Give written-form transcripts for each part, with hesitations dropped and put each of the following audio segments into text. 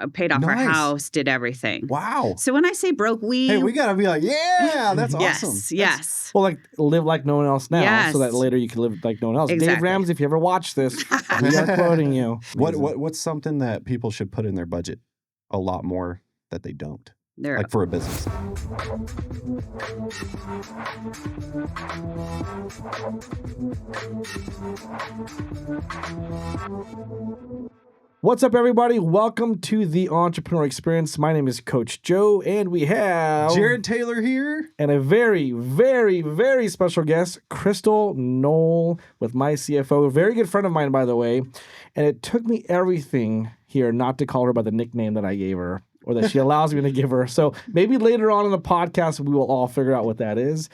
paid off our house, did everything. Wow. So when I say broke, Hey, we got to be like, yeah, that's awesome. Yes. Well, like live like no one else now, so that Yes. later you can live like no one else. Exactly. Dave Ramsey, if you ever watch this, we are quoting you. What's something that people should put in their budget a lot more that they don't? Like for a business. What's up, everybody? Welcome to the Entrepreneur Experience. My name is Coach Joe, and we have Jared Taylor here. And a very, very, very special guest, Crystal Noell with My CFO. A very good friend of mine, by the way. And it took me everything here not to call her by the nickname that I gave her, or that she allows me to give her. So maybe later on in the podcast, we will all figure out what that is.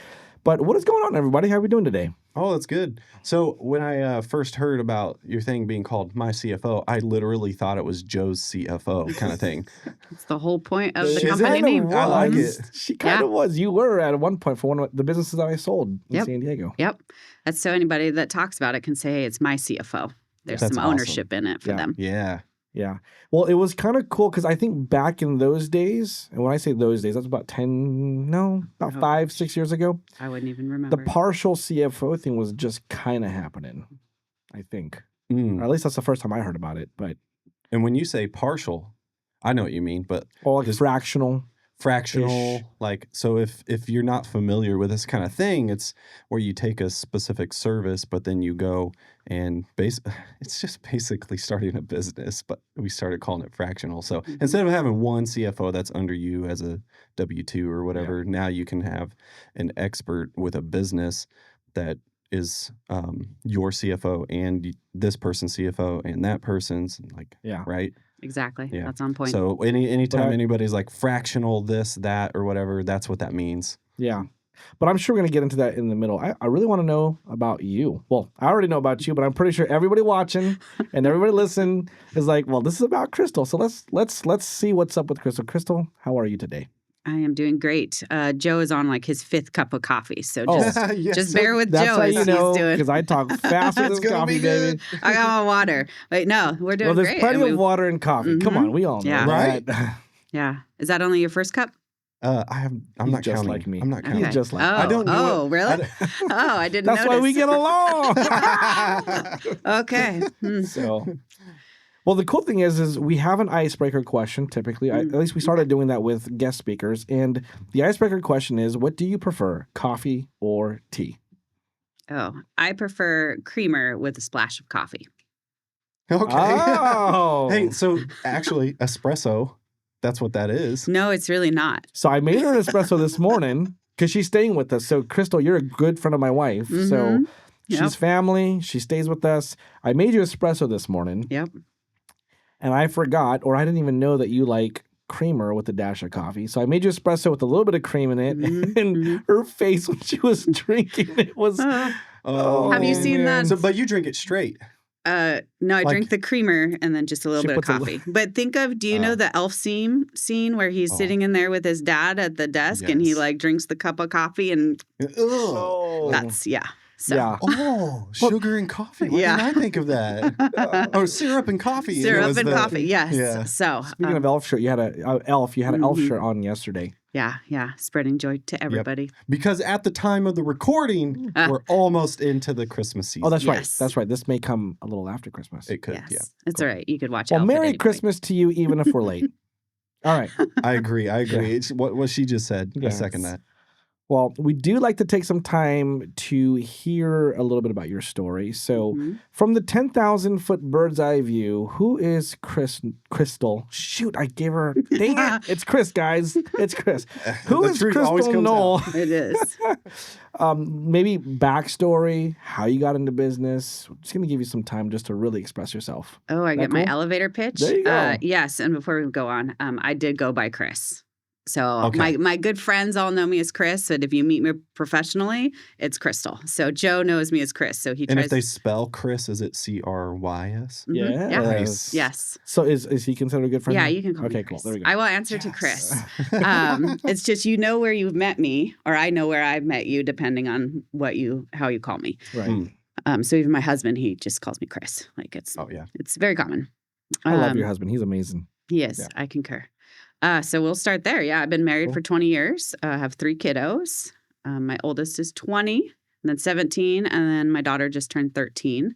But what is going on, everybody? How are we doing today? Oh, that's good. So when I first heard about your thing being called My CFO, I literally thought it was Joe's CFO kind of thing. That's the whole point of the She company name. I like it. She kind of was. You were at one point for one of the businesses that I sold in San Diego. Yep. That's so anybody that talks about it can say, hey, it's my CFO. There's That's some ownership in it for them. Yeah. Yeah. Well, it was kind of cool because I think back in those days, and when I say those days, that's about 5, 6 years ago. I wouldn't even remember. The partial CFO thing was just kind of happening, I think. Or at least that's the first time I heard about it. And when you say partial, I know what you mean, but like fractional, like, so if you're not familiar with this kind of thing, it's where you take a specific service, but then you go and it's just basically starting a business, but we started calling it fractional. So instead of having one CFO that's under you as a W-2 or whatever, now you can have an expert with a business that is your CFO and this person's CFO and that person's, right? Exactly. Yeah. That's on point. So anytime anybody's like fractional this, that, or whatever, that's what that means. Yeah. But I'm sure we're going to get into that in the middle. I really want to know about you. Well, I already know about you, but I'm pretty sure everybody watching and everybody listening is like, well, this is about Crystal. So let's see what's up with Crystal. Crystal, how are you today? I am doing great. Joe is on like his 5th cup of coffee, so just bear with that's Joe how as you know, he's doing. because I talk fast with this coffee, baby. I got my water. Wait, no, we're doing great. great. There's plenty of water and coffee. Come on, we all know, right? Yeah. Is that only your first cup? I'm not just counting. like me. I'm not counting. He's just like me. I don't know. Oh, really? I didn't notice. That's why we get along. Okay. So, well, the cool thing is we have an icebreaker question typically. At least we started doing that with guest speakers. And the icebreaker question is, what do you prefer, coffee or tea? Oh, I prefer creamer with a splash of coffee. Okay. Oh. Hey, so actually, espresso, that's what that is. No, it's really not. So I made her an espresso this morning because she's staying with us. So, Crystal, you're a good friend of my wife. So she's family. She stays with us. I made you espresso this morning. Yep. And I forgot, or I didn't even know that you like creamer with a dash of coffee. So I made you espresso with a little bit of cream in it. And her face when she was drinking it was... Have you seen that? So, but you drink it straight. No, I drink the creamer and then just a little bit of coffee. But think of, do you know the Elf scene where he's sitting in there with his dad at the desk and he like drinks the cup of coffee and that's, So. Yeah. Oh, sugar and coffee. Why didn't I think of that? Oh, syrup and coffee. Syrup and coffee, yes. Yeah. So speaking of Elf shirt, you had an Elf shirt on yesterday. Yeah. Spreading joy to everybody. Yep. Because at the time of the recording, we're almost into the Christmas season. Oh, that's right. That's right. This may come a little after Christmas. It could, It's all right. You could watch it. Well, Merry Christmas to you, even if we're late. All right. I agree. It's what she just said. Yes. I second that. Well, we do like to take some time to hear a little bit about your story. So, from the 10,000-foot bird's eye view, who is Crystal? Shoot, I gave her... Dang it! It's Chris, guys. It's Chris. Who is Crystal Noell? It is. Maybe backstory, how you got into business. I'm just going to give you some time just to really express yourself. Oh, I get my elevator pitch? There you go. Yes, and before we go on, I did go by Chris. So my good friends all know me as Chris, but if you meet me professionally, it's Crystal. So Joe knows me as Chris. So he tries. And if they spell Chris, is it Crys? Yeah. Nice. Yes. So is he considered a good friend? Yeah, you can call me Okay, Chris. cool. There we go. I will answer to Chris. It's just you know where you've met me, or I know where I've met you, depending on how you call me. Right. So even my husband, he just calls me Chris. Like it's very common. I love your husband. He's amazing. He is. Yeah. I concur. So we'll start there. Yeah, I've been married for 20 years. I have 3 kiddos. My oldest is 20, and then 17, and then my daughter just turned 13.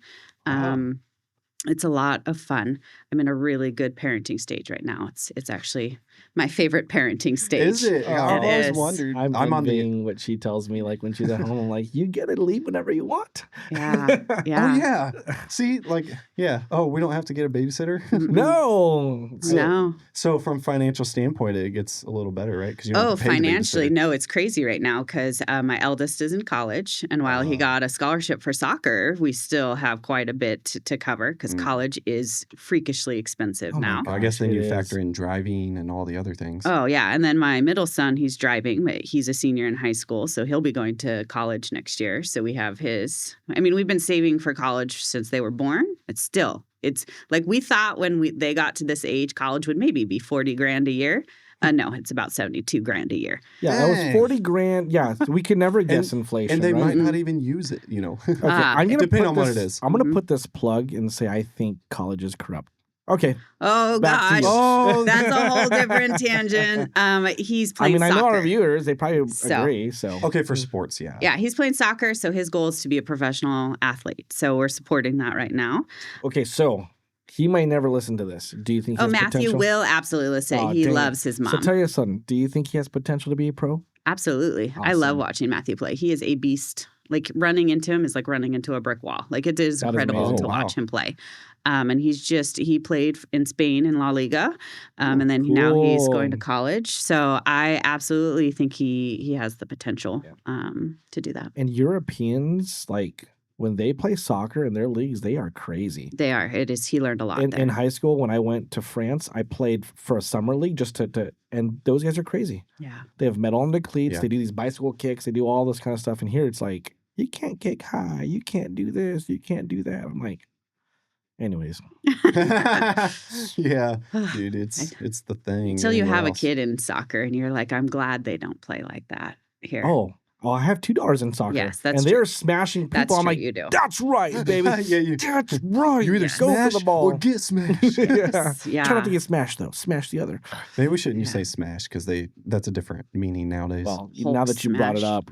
It's a lot of fun. I'm in a really good parenting stage right now. It's actually my favorite parenting stage. Is it? Oh, I've it always is. wondered. I'm on the. envying what she tells me, like when she's at home. I'm like, you get to leave whenever you want. Yeah. Yeah. Oh yeah. See, like, yeah. Oh, we don't have to get a babysitter. No. No. So from financial standpoint, it gets a little better, right? Because you don't have to pay the financially, babysitter. no, it's crazy right now because my eldest is in college, and while he got a scholarship for soccer, we still have quite a bit to cover because college is freakishly expensive now. I guess then It you is. factor in driving and all the other things. Oh, yeah. And then my middle son, he's driving, but he's a senior in high school, so he'll be going to college next year. So we have we've been saving for college since they were born. It's like we thought when they got to this age, college would maybe be 40 grand a year. No, it's about 72 grand a year. Yeah, that was 40 grand. Yeah, we could never guess inflation. And they right? might not even use it, you know. Okay, I'm gonna depending put on this, what it is. I'm gonna put this plug and say I think college is corrupt. Okay. Oh, Back to gosh. you. Oh, That's a whole different tangent. He's playing soccer. I know our viewers, they probably agree. So okay, for sports, yeah. Yeah, he's playing soccer, so his goal is to be a professional athlete. So we're supporting that right now. Okay, so he may never listen to this. Do you think he has Matthew potential? will absolutely listen. Oh, he dang. loves his mom. So tell your son, do you think he has potential to be a pro? Absolutely. Awesome. I love watching Matthew play. He is a beast. Like running into him is like running into a brick wall. Like it is incredible to watch him play. And he played in Spain in La Liga. And then now he's going to college. So I absolutely think he has the potential to do that. And Europeans, like when they play soccer in their leagues, they are crazy. They are. It is. He learned a lot there. In high school, when I went to France, I played for a summer league just to and those guys are crazy. Yeah. They have metal on their cleats. Yeah. They do these bicycle kicks. They do all this kind of stuff. And here it's like, you can't kick high. You can't do this. You can't do that. I'm like, anyways. Yeah, dude, it's the thing. Until you have a kid in soccer and you're like, I'm glad they don't play like that here. Oh, I have 2 daughters in soccer. Yes, that's and true. they're smashing people. That's I'm true, like, you do. that's right, baby. That's right. You either go smash for the ball or get smashed. Yeah. Try not to get smashed though. Smash the other. Maybe we shouldn't say smash because that's a different meaning nowadays. Well, Hulk now that you brought it smash. up.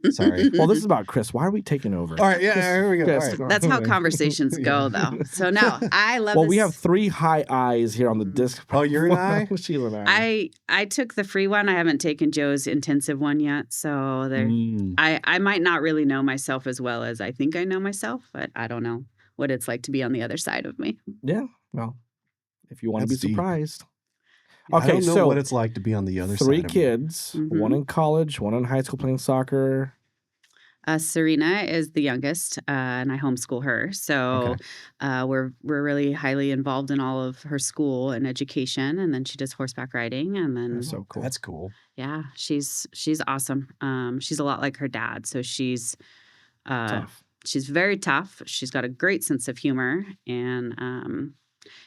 Sorry. Well, this is about Chris. Why are we taking over? All right, yeah, here we go. Chris, All right. That's how conversations go, though. So no, I love. Well, this. we have 3 high eyes here on the disc. Oh, you're an eye? Sheila and I. I took the free one. I haven't taken Joe's intensive one yet, so there. I might not really know myself as well as I think I know myself, but I don't know what it's like to be on the other side of me. Yeah. Well, if you want to be That's deep. surprised. I Okay, don't know so what it's like to be on the other side. 3 of kids, Mhm. one in college, one in high school playing soccer. Serena is the youngest, and I homeschool her. So we're really highly involved in all of her school and education, and then she does horseback riding, and then That's so cool. That's cool. yeah, she's awesome. She's a lot like her dad, so she's Tough. she's very tough. She's got a great sense of humor, and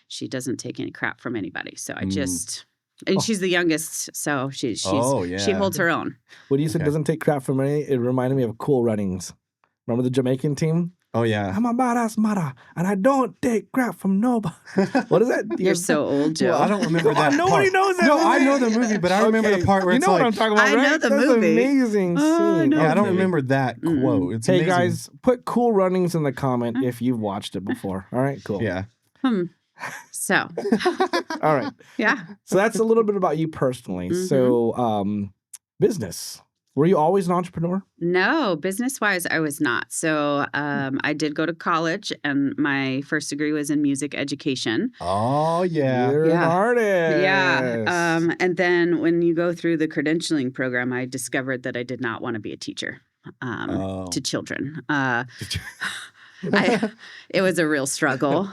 she doesn't take any crap from anybody. So I just. And she's the youngest, so she holds her own. When you said doesn't take crap from me, it reminded me of Cool Runnings. Remember the Jamaican team? Oh, yeah. I'm a badass mother, and I don't take crap from nobody. What is that? You're so old, Joe. Well, I don't remember that Nobody part. knows that No, movie. I know the movie, but I remember the part where you it's know like... what I'm talking about, I right? know the That's movie. An amazing Oh, I scene. know. Yeah, I don't remember that quote. It's Hey, amazing. guys, put Cool Runnings in the comment if you've watched it before. All right, cool. Yeah. So, All right. yeah. So that's a little bit about you personally. So, business. Were you always an entrepreneur? No, business-wise, I was not. So I did go to college, and my first degree was in music education. Oh, yeah. You're an artist. Yeah. And then when you go through the credentialing program, I discovered that I did not want to be a teacher to children. It was a real struggle,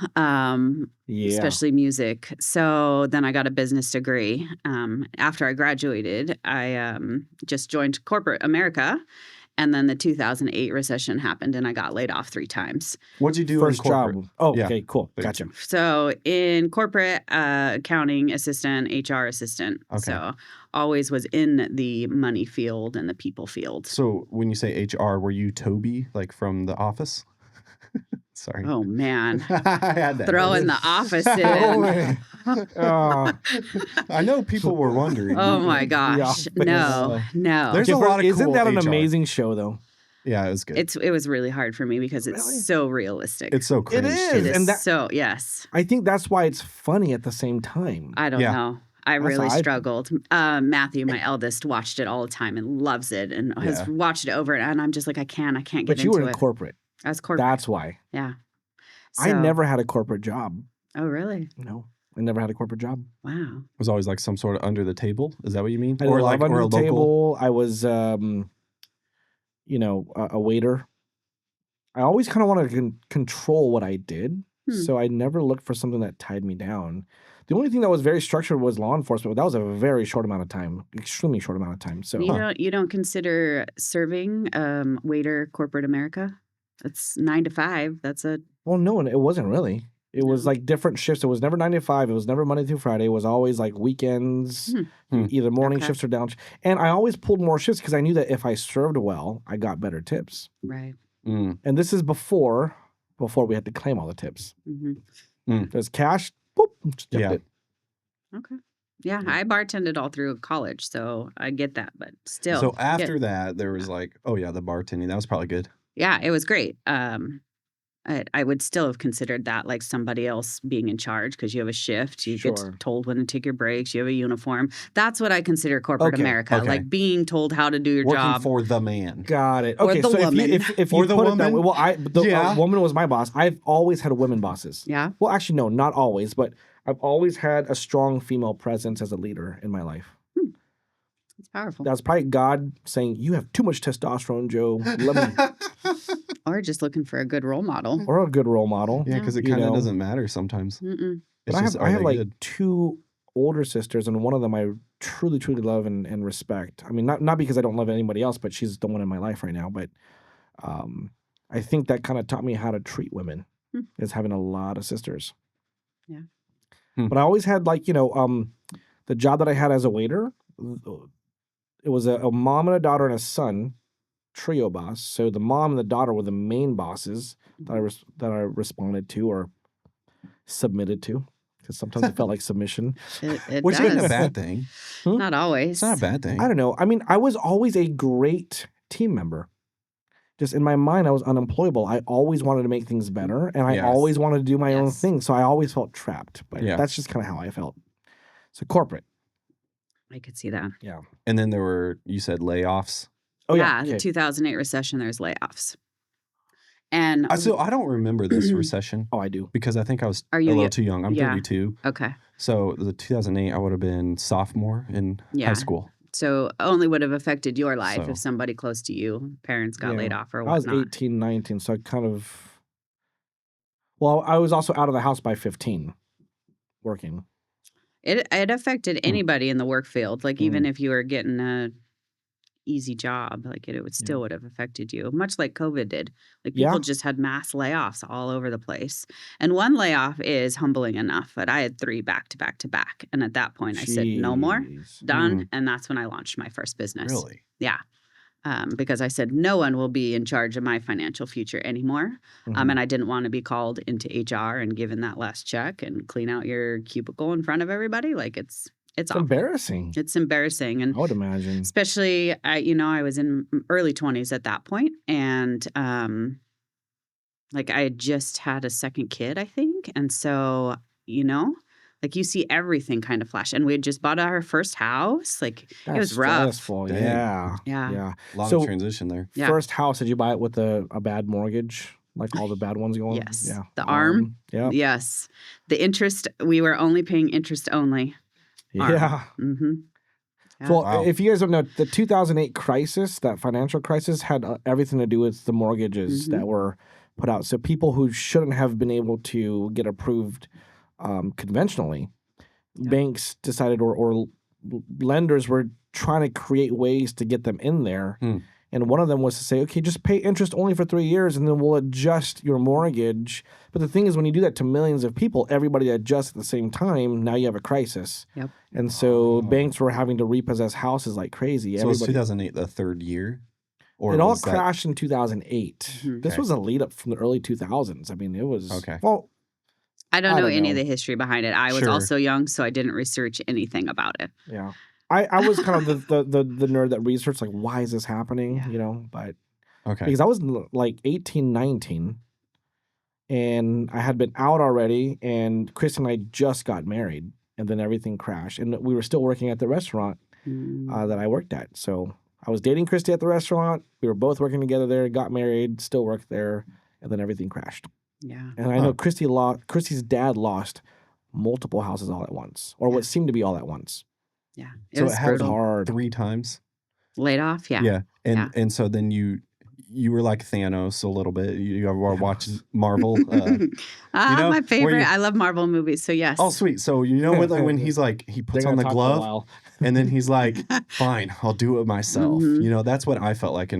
especially music. So then I got a business degree. After I graduated, I just joined corporate America. And then the 2008 recession happened, and I got laid off 3 times. What'd you do First in corporate? job. Oh, Yeah. okay, cool. Gotcha. So in corporate, accounting assistant, HR assistant. Okay. So always was in the money field and the people field. So when you say HR, were you Toby, like from The Office? Sorry. Oh, man. I had that. Throwing the office in. I know people were wondering. Oh, my gosh. No. There's a lot of Isn't cool that an HR. amazing show, though? Yeah, it was good. It was really hard for me because it's so realistic. It's so cringe. It is. It is And so, yes. I think that's why it's funny at the same time. I don't know. I really how I- struggled. Matthew, my eldest, watched it all the time and loves it and has watched it over. And I'm just like, I can't get into it. But you were in corporate. I was corporate. That's why. Yeah. I never had a corporate job. Oh, really? No, I never had a corporate job. Wow. It was always like some sort of under the table. Is that what you mean? Or like under the table. I was, a waiter. I always kind of wanted to control what I did. So I never looked for something that tied me down. The only thing that was very structured was law enforcement, but that was a very short amount of time, extremely short amount of time. So you don't consider serving waiter corporate America? It's 9 to 5. That's a well, no, it wasn't really. It was like different shifts. It was never 9 to 5. It was never Monday through Friday. It was always like weekends, either morning shifts or down. And I always pulled more shifts because I knew that if I served well, I got better tips. right. And this is before we had to claim all the tips. There's cash. Boop, just jumped it. Okay. Yeah, I bartended all through college, so I get that, but still. So after that, there was like, the bartending. That was probably good. Yeah, it was great. I would still have considered that like somebody else being in charge because you have a shift. You get told when to take your breaks. You have a uniform. That's what I consider corporate America, like being told how to do your Working job. for the man. Got it. Okay, or the so woman. if you the put woman? it that way, well, woman was my boss. I've always had women bosses. Yeah. Well, actually, no, not always, but I've always had a strong female presence as a leader in my life. It's powerful. That's probably God saying, "You have too much testosterone, Joe. Let me." Or just looking for a good role model. Or a good role model. Yeah, because it kind of doesn't matter sometimes. But I have like two older sisters, and one of them I truly, truly love and respect. I mean, not because I don't love anybody else, but she's the one in my life right now. But I think that kind of taught me how to treat women, is having a lot of sisters. Yeah. But I always had like, the job that I had as a waiter, it was a mom and a daughter and a son trio boss. So the mom and the daughter were the main bosses that I responded to or submitted to, because sometimes it felt like submission. Which isn't a bad thing. Not always. It's not a bad thing. I don't know. I mean, I was always a great team member. Just in my mind, I was unemployable. I always wanted to make things better, and I always wanted to do my own thing. So I always felt trapped. But that's just kind of how I felt. So corporate. I could see that. Yeah. And then you said layoffs. Oh, yeah. The 2008 recession, there's layoffs. And so I don't remember this recession. Oh, I do. Because I think I was a little too young. I'm 32. Okay. So the 2008, I would have been sophomore in high school. So only would have affected your life if somebody close to you, parents got laid off or whatnot. I was 18, 19, so I kind of... Well, I was also out of the house by 15, working. It affected anybody in the work field. Like even if you were getting a easy job, like it would still would have affected you, much like COVID did. Like people just had mass layoffs all over the place. And one layoff is humbling enough, but I had 3 back to back to back. And at that point I said, no more, done. And that's when I launched my first business. Really? Yeah. Because I said, no one will be in charge of my financial future anymore. And I didn't want to be called into HR and given that last check and clean out your cubicle in front of everybody. Like it's embarrassing. It's embarrassing. And I would imagine. Especially, I was in early 20s at that point. And like I had just had a second kid, I think. And so, like you see everything kind of flash. And we had just bought our first house. Like it was rough. Stressful. Yeah. A lot of transition there. Yeah. First house, did you buy it with a bad mortgage? Like all the bad ones going? Yes. Yeah. The ARM. Yeah. Yes. The interest, we were only paying interest only. Yeah. Yeah. So if you guys don't know, the 2008 crisis, that financial crisis, had everything to do with the mortgages that were put out. So people who shouldn't have been able to get approved conventionally, banks decided or lenders were trying to create ways to get them in there. And one of them was to say, okay, just pay interest only for 3 years and then we'll adjust your mortgage. But the thing is, when you do that to millions of people, everybody adjusts at the same time. Now you have a crisis. Yep. And so banks were having to repossess houses like crazy. So was 2008 the third year? Or it all was that- crashed in 2008. This Okay. was a lead up from the early 2000s. I mean, it was Okay. Well, I don't know any know. of the history behind it. I was Sure. also young, so I didn't research anything about it. yeah. I was kind of the nerd that researched like why is this happening, Yeah. you know, but Okay. because I was like 18, 19 and I had been out already and Chris and I just got married and then everything crashed and we were still working at the restaurant that I worked at. So I was dating Christy at the restaurant. We were both working together there, got married, still worked there, and then everything crashed. Yeah. And I know Christy's dad lost multiple houses all at once, or what seemed to be all at once. Yeah. So was it happened brutal. Hard. 3 times? Laid off? Yeah. Yeah. Yeah. And so then you were like Thanos a little bit. You were watching Marvel. My favorite. you- I love Marvel movies, so yes. Oh, sweet. So you know what, like when he's like, he puts on the glove and then he's like, fine, I'll do it myself. You know, that's what I felt like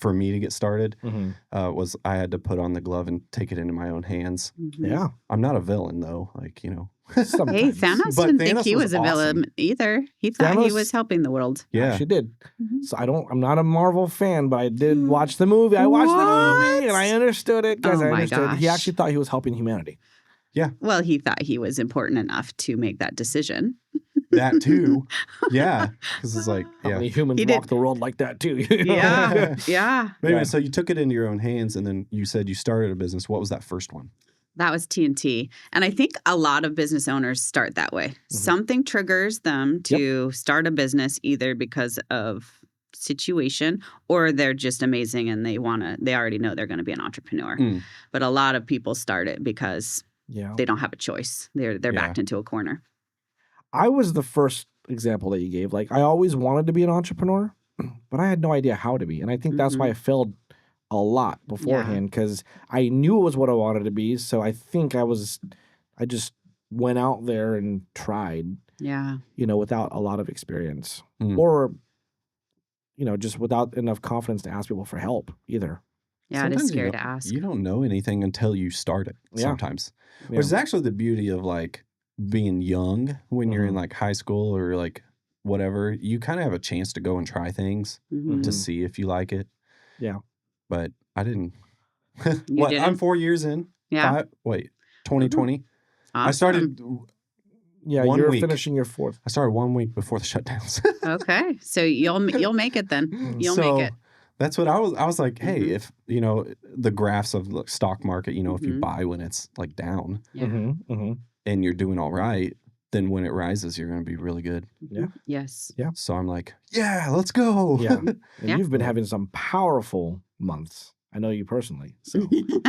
for me to get started was I had to put on the glove and take it into my own hands. Yeah. I'm not a villain though. Like, you know. Hey, Thanos didn't think he was a villain either. He thought he was helping the world. Yeah. She did. So I'm not a Marvel fan, but I did watch the movie. I watched the movie and I understood it. Guys, I understood. He actually thought he was helping humanity. Yeah. Well, he thought he was important enough to make that decision. That too. Yeah. Because it's like, How many humans walk the world like that too? Yeah. Yeah. But anyway, so you took it into your own hands and then you said you started a business. What was that first one? That was TNT. And I think a lot of business owners start that way. Something triggers them to start a business either because of situation or they're just amazing and they already know they're going to be an entrepreneur. But a lot of people start it because they don't have a choice. They're backed into a corner. I was the first example that you gave. Like I always wanted to be an entrepreneur, but I had no idea how to be. And I think that's why I failed a lot beforehand because I knew it was what I wanted to be. So I think I just went out there and tried, without a lot of experience or, just without enough confidence to ask people for help either. Yeah, Sometimes it is scary to ask. You don't know anything until you start it sometimes. Which is actually the beauty of like being young when you're in like high school or like whatever. You kind of have a chance to go and try things to see if you like it. Yeah. But I didn't. You didn't? I'm 4 years in. Yeah. 2020. Awesome. I started. Yeah, 1 you're week. finishing your 4th. I started 1 week before the shutdowns. Okay, so you'll make it then. You'll make it. That's what I was like. Hey, if the graphs of the stock market, if you buy when it's like down, and you're doing all right, then when it rises, you're going to be really good. Yeah. Yes. Yeah. So I'm like, yeah, let's go. Yeah. And you've been having some powerful months. I know you personally. So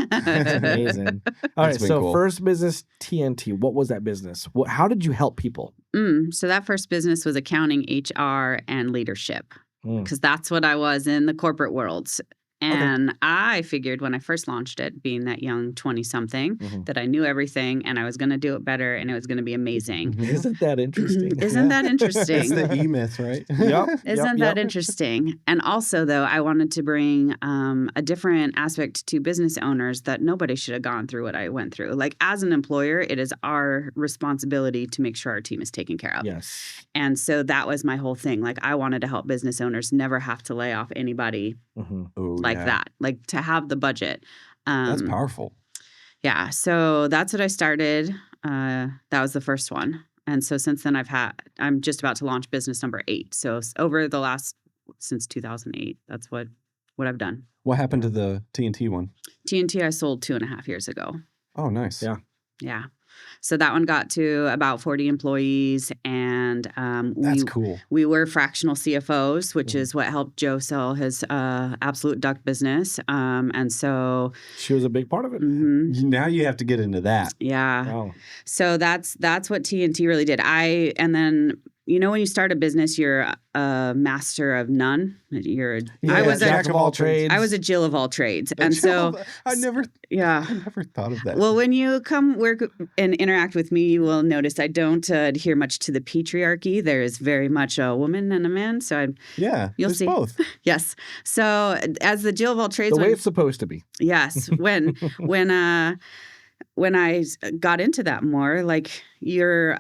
that's amazing. All right. So cool. First business, TNT. What was that business? How did you help people? So that first business was accounting, HR, and leadership because that's what I was in the corporate world. And I figured when I first launched it, being that young 20-something, that I knew everything and I was going to do it better and it was going to be amazing. Isn't that interesting? Isn't that interesting? It's the E-myth, right? Yep. Isn't that interesting? And also, though, I wanted to bring a different aspect to business owners that nobody should have gone through what I went through. Like, as an employer, it is our responsibility to make sure our team is taken care of. Yes. And so that was my whole thing. Like, I wanted to help business owners never have to lay off anybody like that, like to have the budget. That's powerful. Yeah. So that's what I started. That was the first one. And so since then I'm just about to launch business number 8. So over the since 2008, that's what I've done. What happened to the TNT one? TNT I sold 2.5 years ago. Oh, nice. Yeah. Yeah. So that one got to about 40 employees, and that's cool. We were fractional CFOs, which is what helped Joe sell his Absolute Duck business. And so she was a big part of it. Now you have to get into that. Yeah. Wow. So that's what TNT really did. And then when you start a business, you're a master of none. I was jack of all trades. I was a Jill of all trades, and so I never thought of that. Well, when you come work and interact with me, you will notice I don't adhere much to the patriarchy. There is very much a woman and a man. So you'll see both. Yes. So as the Jill of all trades, the way it's supposed to be. Yes. When I got into that more, like you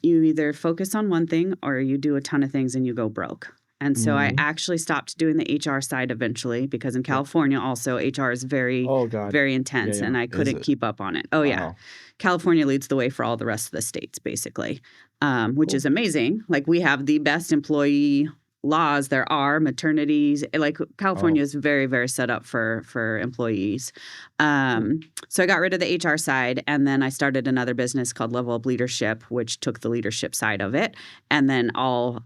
either focus on one thing or you do a ton of things and you go broke. And so I actually stopped doing the HR side eventually because in California also HR is very, very intense and I couldn't keep up on it. Oh, yeah. California leads the way for all the rest of the states, basically, which is amazing. Like we have the best employee laws there are, maternities. Like California is very, very set up for employees. So I got rid of the HR side and then I started another business called Level Up Leadership, which took the leadership side of it. And then all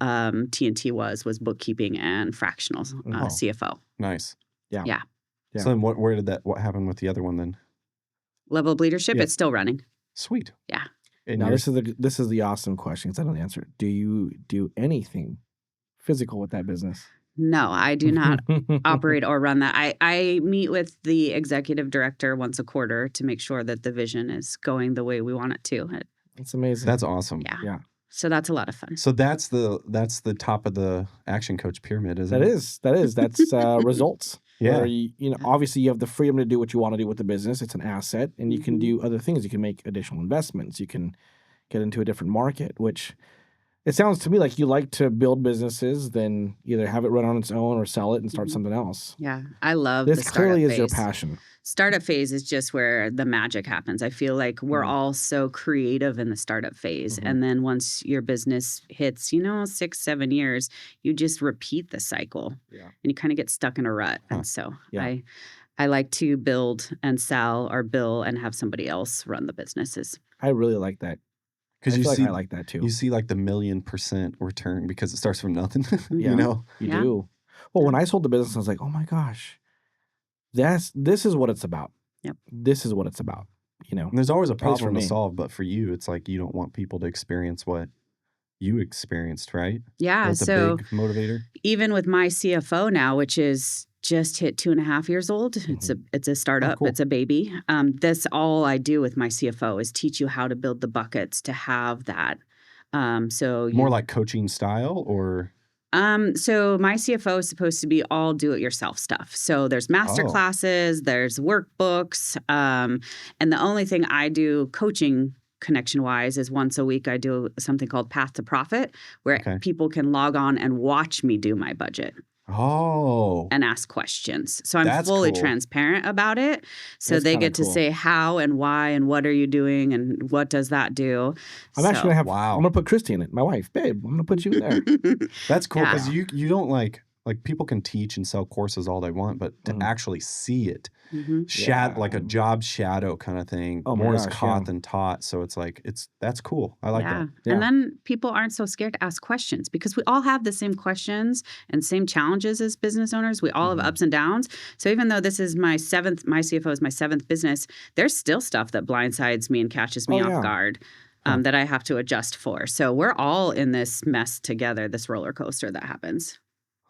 T&T was bookkeeping and fractional CFO. Nice. Yeah. So then what happened with the other one then? Level Up Leadership, it's still running. Sweet. Yeah. And now this is the awesome question because I don't answer it. Do you do anything physical with that business? No, I do not operate or run that. I meet with the executive director once a quarter to make sure that the vision is going the way we want it to. That's amazing. That's awesome. Yeah. So that's a lot of fun. So that's the top of the action coach pyramid, isn't it? That is. That's results. Yeah. Where obviously you have the freedom to do what you want to do with the business. It's an asset, and you can do other things. You can make additional investments. You can get into a different market, which it sounds to me like you like to build businesses, then either have it run on its own or sell it and start something else. Yeah, I love this. The startup Clearly, phase. Is your passion. Startup phase is just where the magic happens. I feel like we're all so creative in the startup phase. And then once your business hits, 6-7 years, you just repeat the cycle. Yeah. And you kind of get stuck in a rut. And so I like to build and sell or bill and have somebody else run the businesses. I really like that. Because I like that too. You see like the 1,000,000% return because it starts from nothing. You do. Well, when I sold the business, I was like, oh my gosh. This is what it's about. Yep. This is what it's about. And there's always a problem to solve, but for you, it's like you don't want people to experience what you experienced, right? Yeah. That's a big motivator. Even with My CFO now, which is just hit 2.5 years old. It's a startup. Cool. It's a baby. That's all I do with My CFO is teach you how to build the buckets to have that. More like coaching style or. So My CFO is supposed to be all do-it-yourself stuff. So there's master classes, there's workbooks, and the only thing I do coaching connection-wise is once a week I do something called Path to Profit, where people can log on and watch me do my budget. And ask questions. So I'm fully transparent about it. So they get to say how and why and what are you doing and what does that do. I'm actually going to have, I'm going to put Christy in it. My wife, babe, I'm going to put you in there. That's cool because you don't like people can teach and sell courses all they want, but to actually see it, like a job shadow kind of thing, more is caught than taught. So it's like, that's cool. I like that. Yeah. And then people aren't so scared to ask questions because we all have the same questions and same challenges as business owners. We all have ups and downs. So even though this is my CFO is my 7th business, there's still stuff that blindsides me and catches me off guard. That I have to adjust for. So we're all in this mess together, this roller coaster that happens.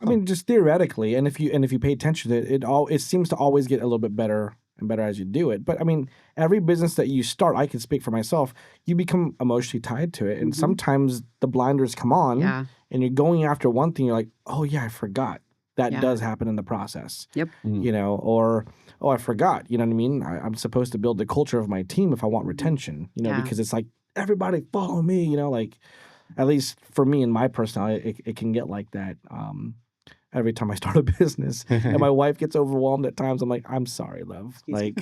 I mean, just theoretically, and if you pay attention to it, it seems to always get a little bit better and better as you do it. But I mean, every business that you start, I can speak for myself, you become emotionally tied to it. And sometimes the blinders come on and you're going after one thing, you're like, oh yeah, I forgot. That does happen in the process. Yep. Or, oh, I forgot. You know what I mean? I'm supposed to build the culture of my team if I want retention, because it's like, everybody follow me, like, at least for me and my personality, it can get like that. Every time I start a business and my wife gets overwhelmed at times, I'm like, I'm sorry, love. Like,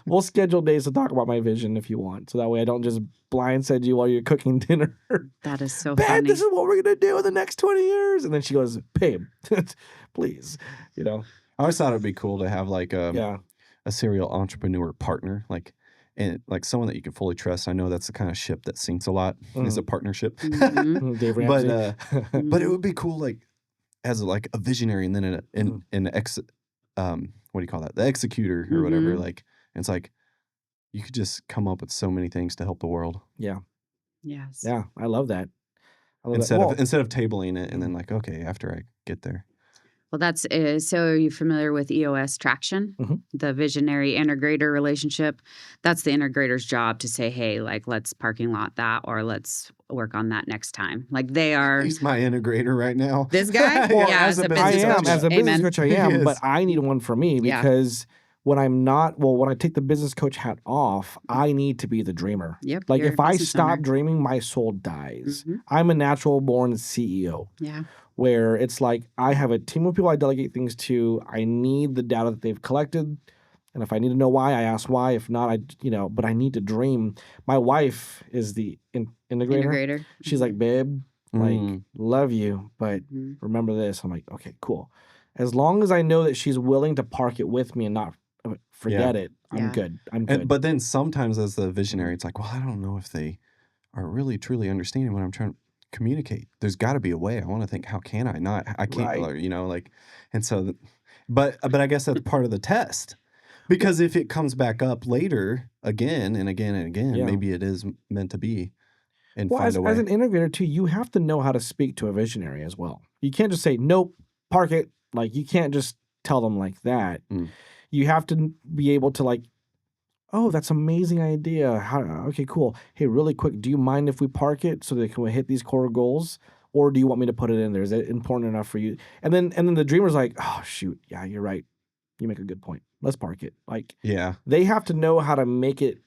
we'll schedule days to talk about my vision if you want. So that way I don't just blindside you while you're cooking dinner. That is so Babe, funny. this is what we're going to do in the next 20 years. And then she goes, babe, please, I always thought it'd be cool to have like a serial entrepreneur partner, and like someone that you can fully trust. I know that's the kind of ship that sinks a lot is a partnership. Dave Ramsey. But it would be cool, like, as like a visionary and then an what do you call that? The executor or whatever. Like, it's like you could just come up with so many things to help the world. Yeah. Yes. Yeah, I love that. Instead of tabling it and then like, okay, after I get there. Well, so are you familiar with EOS Traction, the visionary integrator relationship? That's the integrator's job to say, hey, like, let's parking lot that, or let's work on that next time. Like they are. He's my integrator right now. This guy? As a business coach, I am, but I need one for me because when I take the business coach hat off, I need to be the dreamer. Yep. Like you're if a I business stop owner. dreaming, my soul dies. I'm a natural born CEO. Yeah. Where it's like I have a team of people I delegate things to. I need the data that they've collected. And if I need to know why, I ask why. If not, but I need to dream. My wife is the integrator. She's like, babe, like, love you, but remember this. I'm like, okay, cool. As long as I know that she's willing to park it with me and not forget it, I'm good. I'm good. But then sometimes as the visionary, it's like, well, I don't know if they are really truly understanding what I'm trying to communicate. There's got to be a way. I want to think, how can I not? I can't, like, and so, but I guess that's part of the test. Because if it comes back up later again and again and again, maybe it is meant to be and find a way. As an integrator too, you have to know how to speak to a visionary as well. You can't just say, nope, park it. Like, you can't just tell them like that. You have to be able to like, oh, that's an amazing idea. Okay, cool. Hey, really quick, do you mind if we park it so that we hit these core goals? Or do you want me to put it in there? Is it important enough for you? And then the dreamer's like, oh, shoot. Yeah, you're right. You make a good point. Let's park it. Like, they have to know how to make it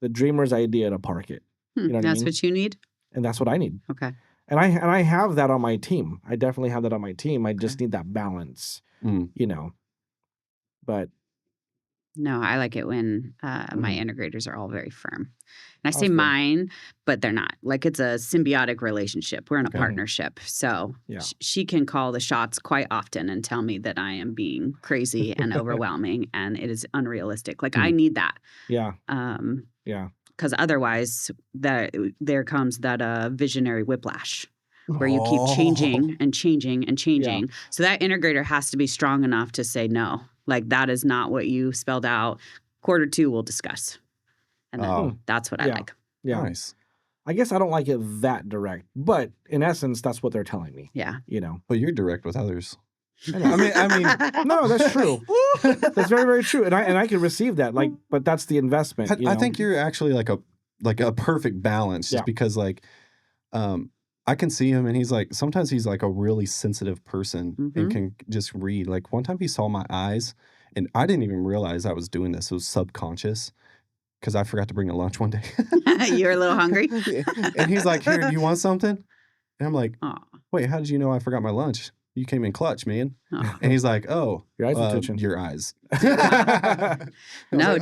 the dreamer's idea to park it. You know what I mean? That's what you need? And that's what I need. Okay. And I have that on my team. I definitely have that on my team. I just need that balance, But no, I like it when my integrators are all very firm. And I say mine, but they're not. Like, it's a symbiotic relationship. We're in a partnership. So she can call the shots quite often and tell me that I am being crazy and overwhelming and it is unrealistic. Like, I need that. Yeah. Because otherwise, there comes that visionary whiplash where you keep changing and changing and changing. Yeah. So that integrator has to be strong enough to say no. Like, that is not what you spelled out. Quarter 2, we'll discuss. And then that's what I like. Yeah. Nice. I guess I don't like it that direct, but in essence, that's what they're telling me. Yeah. But you're direct with others. I mean, no, that's true. That's very, very true. And I can receive that. Like, but that's the investment. I think you're actually like a perfect balance, just because like, I can see him and he's like, sometimes he's like a really sensitive person and can just read. Like, one time he saw my eyes and I didn't even realize I was doing this. It was subconscious because I forgot to bring a lunch one day. You were a little hungry? And he's like, here, do you want something? And I'm like, wait, how did you know I forgot my lunch? You came in clutch, man. And he's like, oh, your eyes attention. Your eyes. No.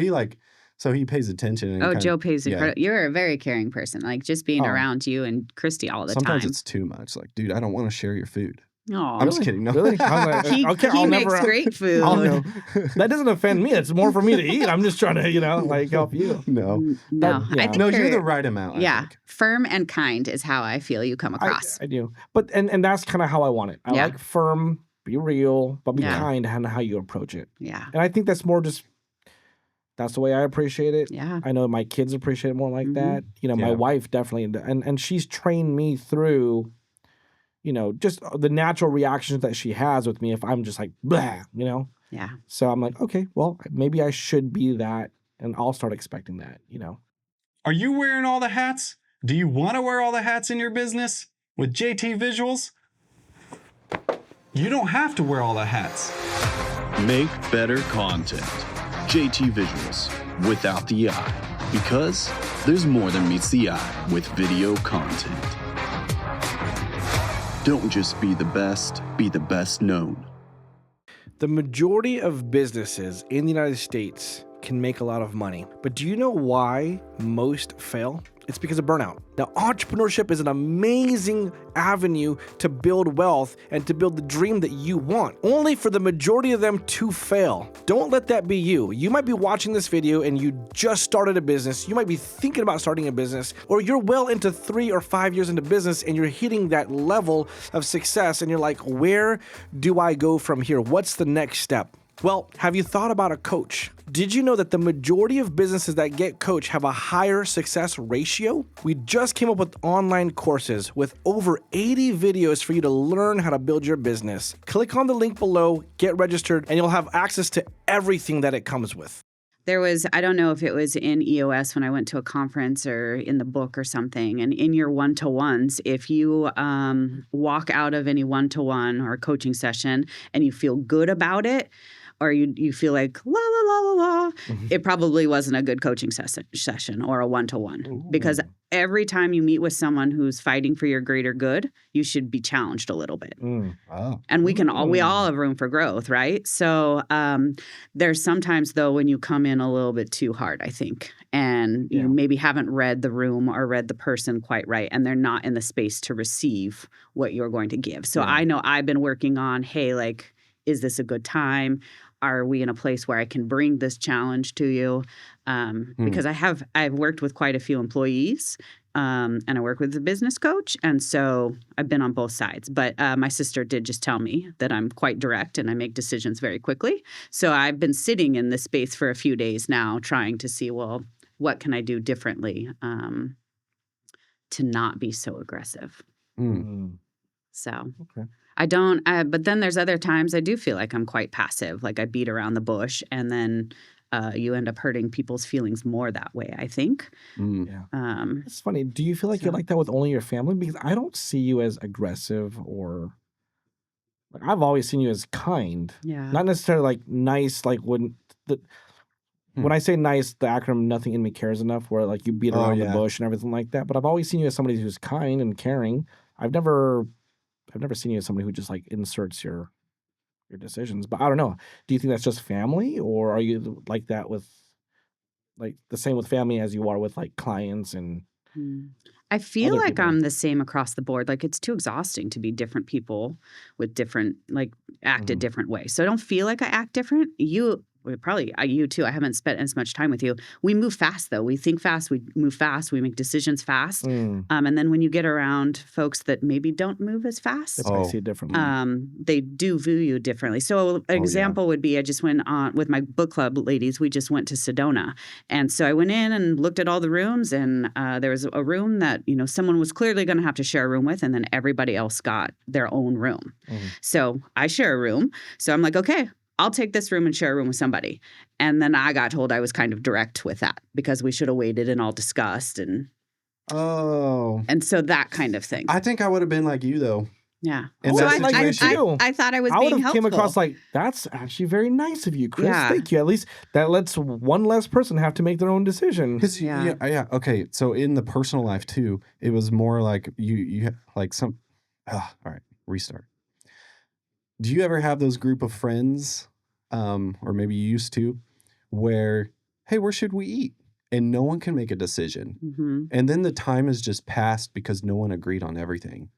Like, so he pays attention. And Joe pays incredible. You're a very caring person. Like, just being around you and Christy all the time. Sometimes it's too much. Like, dude, I don't want to share your food. Oh, I'm just kidding. No. Really? He makes great food. That doesn't offend me. It's more for me to eat. I'm just trying to, like, help you. No. I think you're the right amount. I think. Firm and kind is how I feel you come across. I do. But and that's kind of how I want it. I like firm, be real, but be kind in how you approach it. Yeah. And I think that's more just, that's the way I appreciate it. Yeah. I know my kids appreciate it more like that. My wife definitely, and she's trained me through, just the natural reactions that she has with me if I'm just like, blah, Yeah. So I'm like, okay, well, maybe I should be that, and I'll start expecting that, Are you wearing all the hats? Do you want to wear all the hats in your business? With JT Visuals, you don't have to wear all the hats. Make better content. JT Visuals, without the eye. Because there's more than meets the eye with video content. Don't just be the best known. The majority of businesses in the United States can make a lot of money. But do you know why most fail? It's because of burnout. Now, entrepreneurship is an amazing avenue to build wealth and to build the dream that you want, only for the majority of them to fail. Don't let that be you. You might be watching this video and you just started a business. You might be thinking about starting a business, or you're well into 3 or 5 years into business and you're hitting that level of success and you're like, where do I go from here? What's the next step? Well, have you thought about a coach? Did you know that the majority of businesses that get coached have a higher success ratio? We just came up with online courses with over 80 videos for you to learn how to build your business. Click on the link below, get registered, and you'll have access to everything that it comes with. There was, I don't know if it was in EOS when I went to a conference or in the book or something, and in your one-to-ones, if you walk out of any one-to-one or coaching session and you feel good about it, or you feel like la la la la la, it probably wasn't a good coaching session or a one-to-one. Because every time you meet with someone who's fighting for your greater good, you should be challenged a little bit. And we all have room for growth, right? So there's sometimes though when you come in a little bit too hard, I think, and you maybe haven't read the room or read the person quite right, and they're not in the space to receive what you're going to give. So I know I've been working on, hey, like, is this a good time? Are we in a place where I can bring this challenge to you? Because I've worked with quite a few employees, and I work with a business coach, and so I've been on both sides. But my sister did just tell me that I'm quite direct and I make decisions very quickly. So I've been sitting in this space for a few days now, trying to see, well, what can I do differently to not be so aggressive? So. I don't, but then there's other times I do feel like I'm quite passive, like I beat around the bush, and then you end up hurting people's feelings more that way, I think. It's funny. Do you feel like you're like that with only your family? Because I don't see you as aggressive or like I've always seen you as kind. Not necessarily like nice, like when I say nice, the acronym Nothing in Me Cares Enough, where like you beat around the bush and everything like that. But I've always seen you as somebody who's kind and caring. I've never seen you as somebody who just like inserts your decisions. But I don't know. Do you think that's just family, or are you like that with like the same with family as you are with like clients and I feel like people? I'm the same across the board. Like it's too exhausting to be different people with different, like act a different way. So I don't feel like I act different. You too. I haven't spent as much time with you. We move fast though. We think fast. We move fast. We make decisions fast. And then when you get around folks that maybe don't move as fast, I see it differently. they do view you differently. So an example would be I just went on with my book club ladies. We just went to Sedona, and so I went in and looked at all the rooms, and there was a room that someone was clearly going to have to share a room with, and then everybody else got their own room. So I share a room. So I'm like, okay, I'll take this room and share a room with somebody. And then I got told I was kind of direct with that because we should have waited and all discussed and so that kind of thing. I think I would have been like you though. Yeah. And so I thought I was being helpful. I would have came across like, that's actually very nice of you, Chris. Thank you. At least that lets one less person have to make their own decision. Okay. So in the personal life too, it was more like you like some. All right, restart. Do you ever have those group of friends, or maybe you used to, where, hey, where should we eat? And no one can make a decision. And then the time has just passed because no one agreed on everything.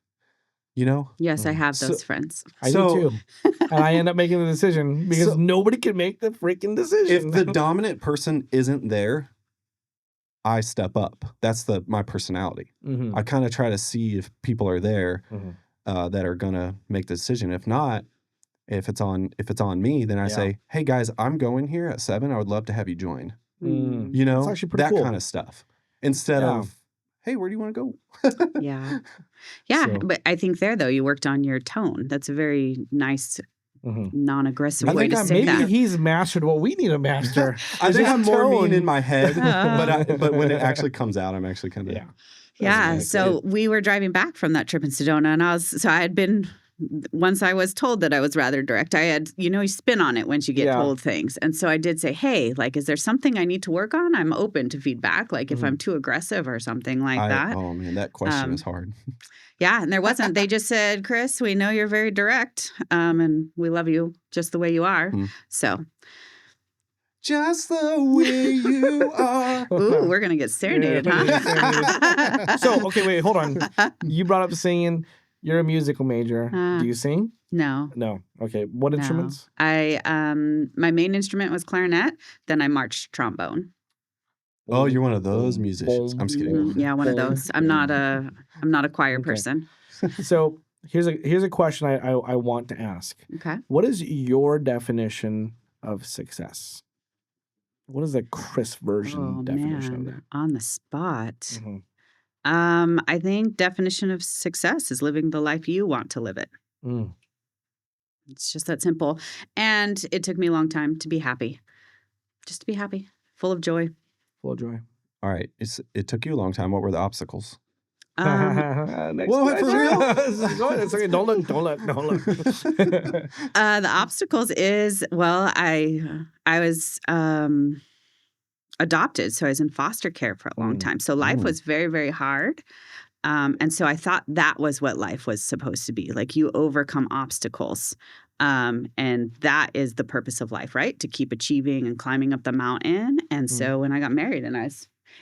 Yes, I have those friends. I do too. And I end up making the decision because nobody can make the freaking decision. If the dominant person isn't there, I step up. That's my personality. I kind of try to see if people are there that are gonna make the decision. If not, if it's on me, then I say, hey guys, I'm going here at 7. I would love to have you join. It's actually pretty that cool. kind of stuff. Instead of, hey, where do you want to go? Yeah. But I think there though, you worked on your tone. That's a very nice non-aggressive way to say that. Maybe he's mastered what we need to master. I think I'm more mean in my head, but when it actually comes out, I'm actually kind of So we were driving back from that trip in Sedona, and I had been. Once I was told that I was rather direct, I had, you spin on it once you get told things. And so I did say, hey, like, is there something I need to work on? I'm open to feedback. Like if I'm too aggressive or something like that. Oh man, that question is hard. And there wasn't. They just said, Chris, we know you're very direct, and we love you just the way you are. So. Just the way you are. Ooh, we're going to get serenaded, huh? So, okay, wait, hold on. You brought up singing. You're a musical major. Do you sing? No. No. Okay. What instruments? My main instrument was clarinet. Then I marched trombone. Oh, you're one of those musicians. I'm just kidding. Yeah, one of those. I'm not a choir person. So here's a question I want to ask. Okay. What is your definition of success? What is the Chris version definition of that? On the spot. I think definition of success is living the life you want to live it. It's just that simple. And it took me a long time to be happy. Just to be happy. Full of joy. Full of joy. All right. It took you a long time. What were the obstacles? What, for real? Go ahead. It's okay. Don't look. The obstacles is, well, I was adopted, so I was in foster care for a long time. So life was very, very hard. And so I thought that was what life was supposed to be. Like you overcome obstacles. And that is the purpose of life, right? To keep achieving and climbing up the mountain. And so when I got married and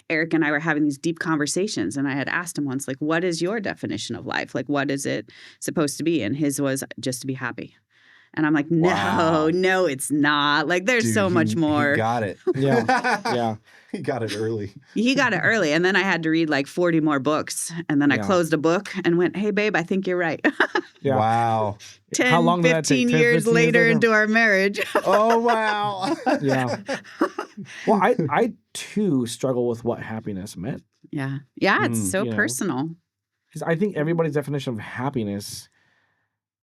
Eric and I were having these deep conversations, and I had asked him once, like, what is your definition of life? Like, what is it supposed to be? And his was just to be happy. And I'm like, no, it's not. Like, there's so much more. He got it. Yeah. He got it early. He got it early. And then I had to read like 40 more books. And then I closed a book and went, hey, babe, I think you're right. Yeah. Wow. 10, 15 years later into our marriage. Oh, wow. Yeah. Well, I too struggle with what happiness meant. Yeah. Yeah, it's so personal. Because I think everybody's definition of happiness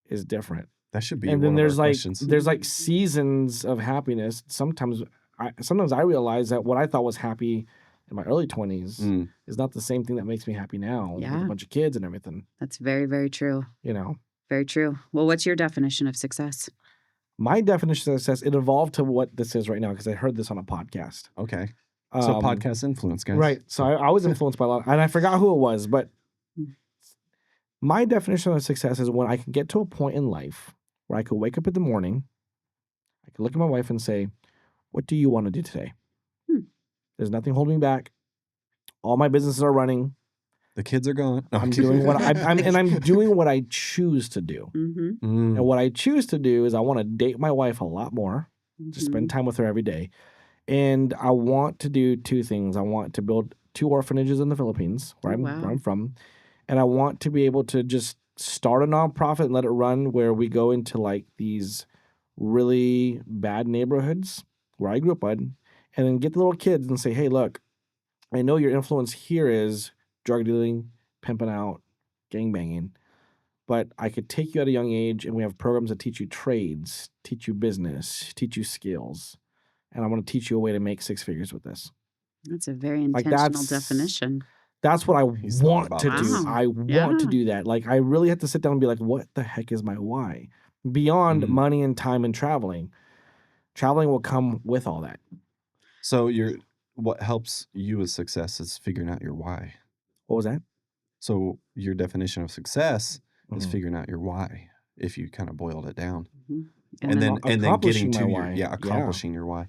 is different. That should be. And one then of our questions. there's like seasons of happiness. Sometimes I realize that what I thought was happy in my early 20s is not the same thing that makes me happy now with a bunch of kids and everything. That's very, very true. Very true. Well, what's your definition of success? My definition of success, it evolved to what this is right now because I heard this on a podcast. Okay. So podcast influence, guys. Right. So I was influenced by a lot, and I forgot who it was, but my definition of success is when I can get to a point in life where I could wake up in the morning, I could look at my wife and say, what do you want to do today? There's nothing holding me back. All my businesses are running. The kids are gone. No, I'm doing what I'm doing what I choose to do. And what I choose to do is I want to date my wife a lot more, to spend time with her every day. And I want to do two things. I want to build 2 orphanages in the Philippines, where I'm from. And I want to be able to just start a nonprofit and let it run where we go into like these really bad neighborhoods where I grew up in, and then get the little kids and say, hey, look, I know your influence here is drug dealing, pimping out, gangbanging, but I could take you at a young age and we have programs that teach you trades, teach you business, teach you skills. And I want to teach you a way to make 6 figures with this. That's a very intentional definition. That's what I want to do. Wow. I want to do that. Like, I really have to sit down and be like, what the heck is my why? Beyond money and time and traveling. Traveling will come with all that. So what helps you with success is figuring out your why. What was that? So your definition of success is figuring out your why, if you kind of boiled it down. And then getting to why. Accomplishing your why.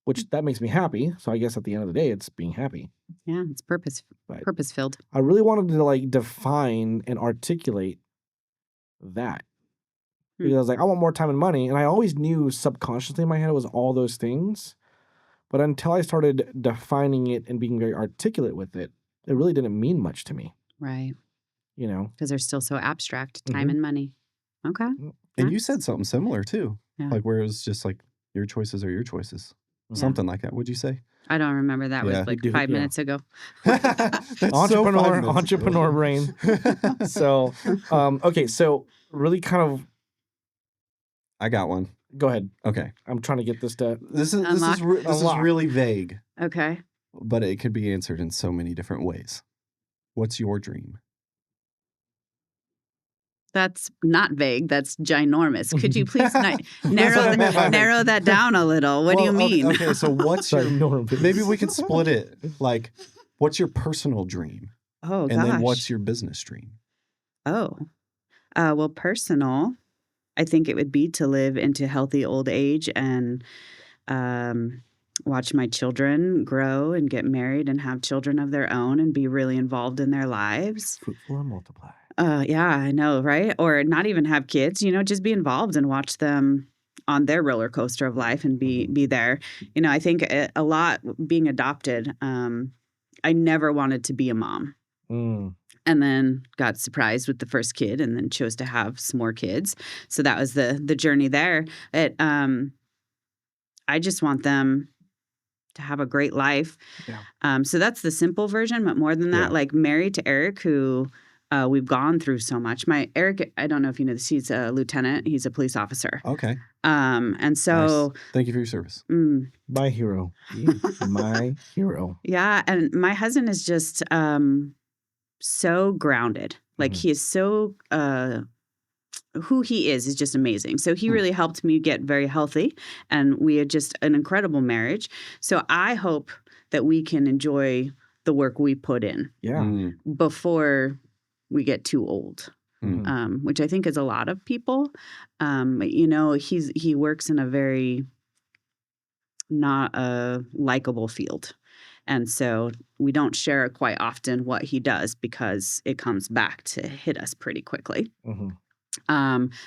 Which that makes me happy. So I guess at the end of the day, it's being happy. Yeah, it's purpose-filled. I really wanted to like define and articulate that. Because I was like, I want more time and money. And I always knew subconsciously in my head it was all those things. But until I started defining it and being very articulate with it, it really didn't mean much to me. Right. Because they're still so abstract, time and money. Okay. And you said something similar too. Yeah. Like where it was just like your choices are your choices. Something like that. What'd you say? I don't remember. That was like 5 minutes ago. Entrepreneur brain. So, okay. So really kind of. I got one. Go ahead. Okay. I'm trying to get this to. This is really vague. Okay. But it could be answered in so many different ways. What's your dream? That's not vague. That's ginormous. Could you please narrow that down a little? What do you mean? Okay, so what's your... Maybe we could split it. Like, what's your personal dream? Oh, and then what's your business dream? Oh. Well, personal, I think it would be to live into healthy old age and watch my children grow and get married and have children of their own and be really involved in their lives. Fruitful and multiply. Yeah, I know, right? Or not even have kids, just be involved and watch them on their roller coaster of life and be there. I think a lot being adopted, I never wanted to be a mom. And then got surprised with the first kid and then chose to have some more kids. So that was the journey there. I just want them to have a great life. Yeah. So that's the simple version, but more than that, like married to Eric, who we've gone through so much. Eric, I don't know if you know this, he's a lieutenant. He's a police officer. Okay. And so... Nice. Thank you for your service. My hero. My hero. Yeah, and my husband is just so grounded. Like he is so who he is just amazing. So he really helped me get very healthy, and we had just an incredible marriage. So I hope that we can enjoy the work we put in before we get too old, which I think is a lot of people. You know, he works in a very not a likable field. And so we don't share quite often what he does because it comes back to hit us pretty quickly.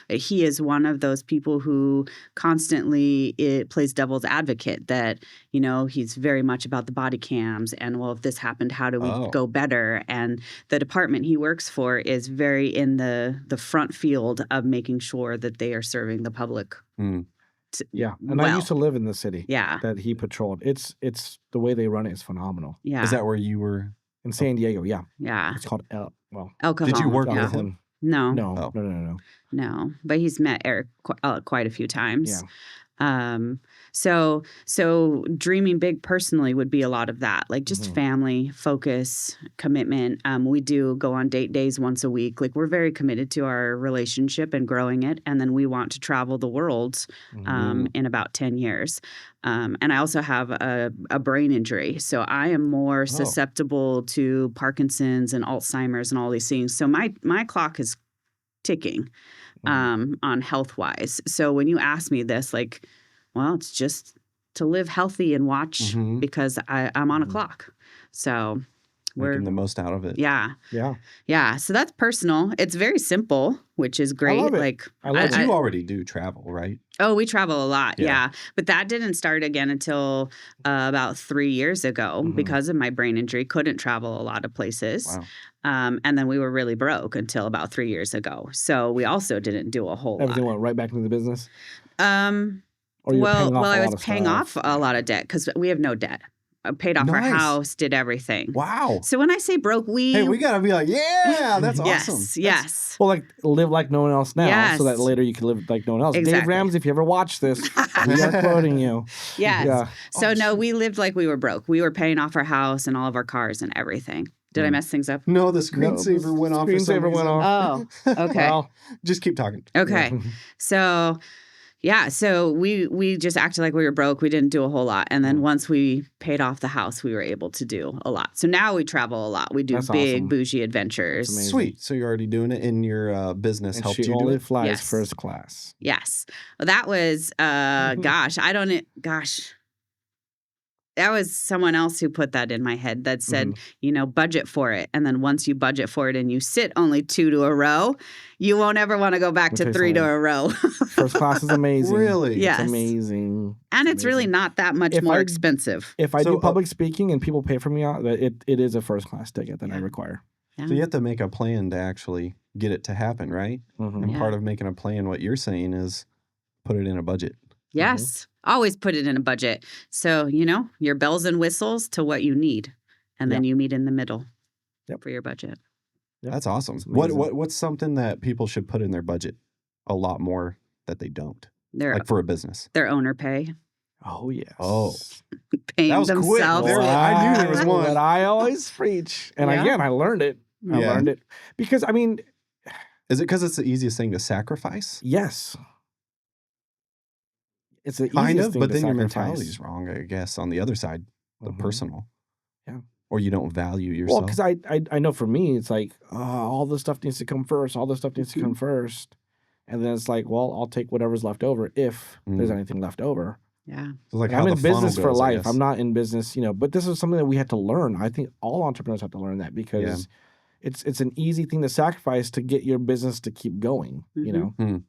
He is one of those people who constantly plays devil's advocate, that, you know, he's very much about the body cams and, well, if this happened, how do we go better? And the department he works for is very in the front field of making sure that they are serving the public. And I used to live in the city that he patrolled. It's the way they run it is phenomenal. Is that where you were? In San Diego, yeah. It's called El Cajon. Did you work with him? No. No. But he's met Eric quite a few times. So dreaming big personally would be a lot of that, like just family, focus, commitment. We do go on date days once a week. Like we're very committed to our relationship and growing it. And then we want to travel the world in about 10 years. And I also have a brain injury. So I am more susceptible to Parkinson's and Alzheimer's and all these things. So my clock is ticking on health-wise. So when you ask me this, like, well, it's just to live healthy and watch because I'm on a clock. So we're making the most out of it. Yeah. So that's personal. It's very simple, which is great. I love it. Like, you already do travel, right? Oh, we travel a lot. Yeah. But that didn't start again until about 3 years ago because of my brain injury. Couldn't travel a lot of places. Wow. And then we were really broke until about 3 years ago. So we also didn't do a whole lot. Everything went right back into the business? Well, I was paying off a lot of debt because we have no debt. I paid off our house, did everything. Wow. So when I say broke, we got to be like, that's awesome. Yes. Well, like live like no one else now so that later you can live like no one else. Exactly. Dave Ramsey, if you ever watch this, we are quoting you. Yes. Yeah. So no, we lived like we were broke. We were paying off our house and all of our cars and everything. Did I mess things up? No, the screensaver went off. Screensaver went off. Oh, okay. Well, just keep talking. Okay. So we just acted like we were broke. We didn't do a whole lot. And then once we paid off the house, we were able to do a lot. So now we travel a lot. We do big, bougie adventures. Sweet. So you're already doing it in your business. And helped she you only do it? flies first class. Yes. Well, that was, that was someone else who put that in my head that said, budget for it. And then once you budget for it and you sit only 2 to a row, you won't ever want to go back to 3 to a row. First class is amazing. Really? Yes. It's amazing. And it's really not that much more expensive. If I do public speaking and people pay for me, it is a first class ticket that I require. Yeah. So you have to make a plan to actually get it to happen, right? And part of making a plan, what you're saying is put it in a budget. Yes. Always put it in a budget. So, your bells and whistles to what you need. And then you meet in the middle for your budget. Yep. That's awesome. What's something that people should put in their budget a lot more that they don't? Like for a business. Their owner pay. Oh, yes. Oh. Paying that was themselves. Quick. I knew there was one. That I always preach. And again, I learned it. I learned it. Because, I mean. Is it because it's the easiest thing to sacrifice? Yes. It's the kind easiest of, thing but to then sacrifice. your mentality is wrong, I guess, on the other side, the personal. Yeah. Or you don't value yourself. Well, because I know for me, it's like, all this stuff needs to come first. All this stuff needs to come first. And then it's like, well, I'll take whatever's left over if there's anything left over. Yeah. So like I'm in business for life. I'm not in business, but this is something that we had to learn. I think all entrepreneurs have to learn that because it's an easy thing to sacrifice to get your business to keep going, And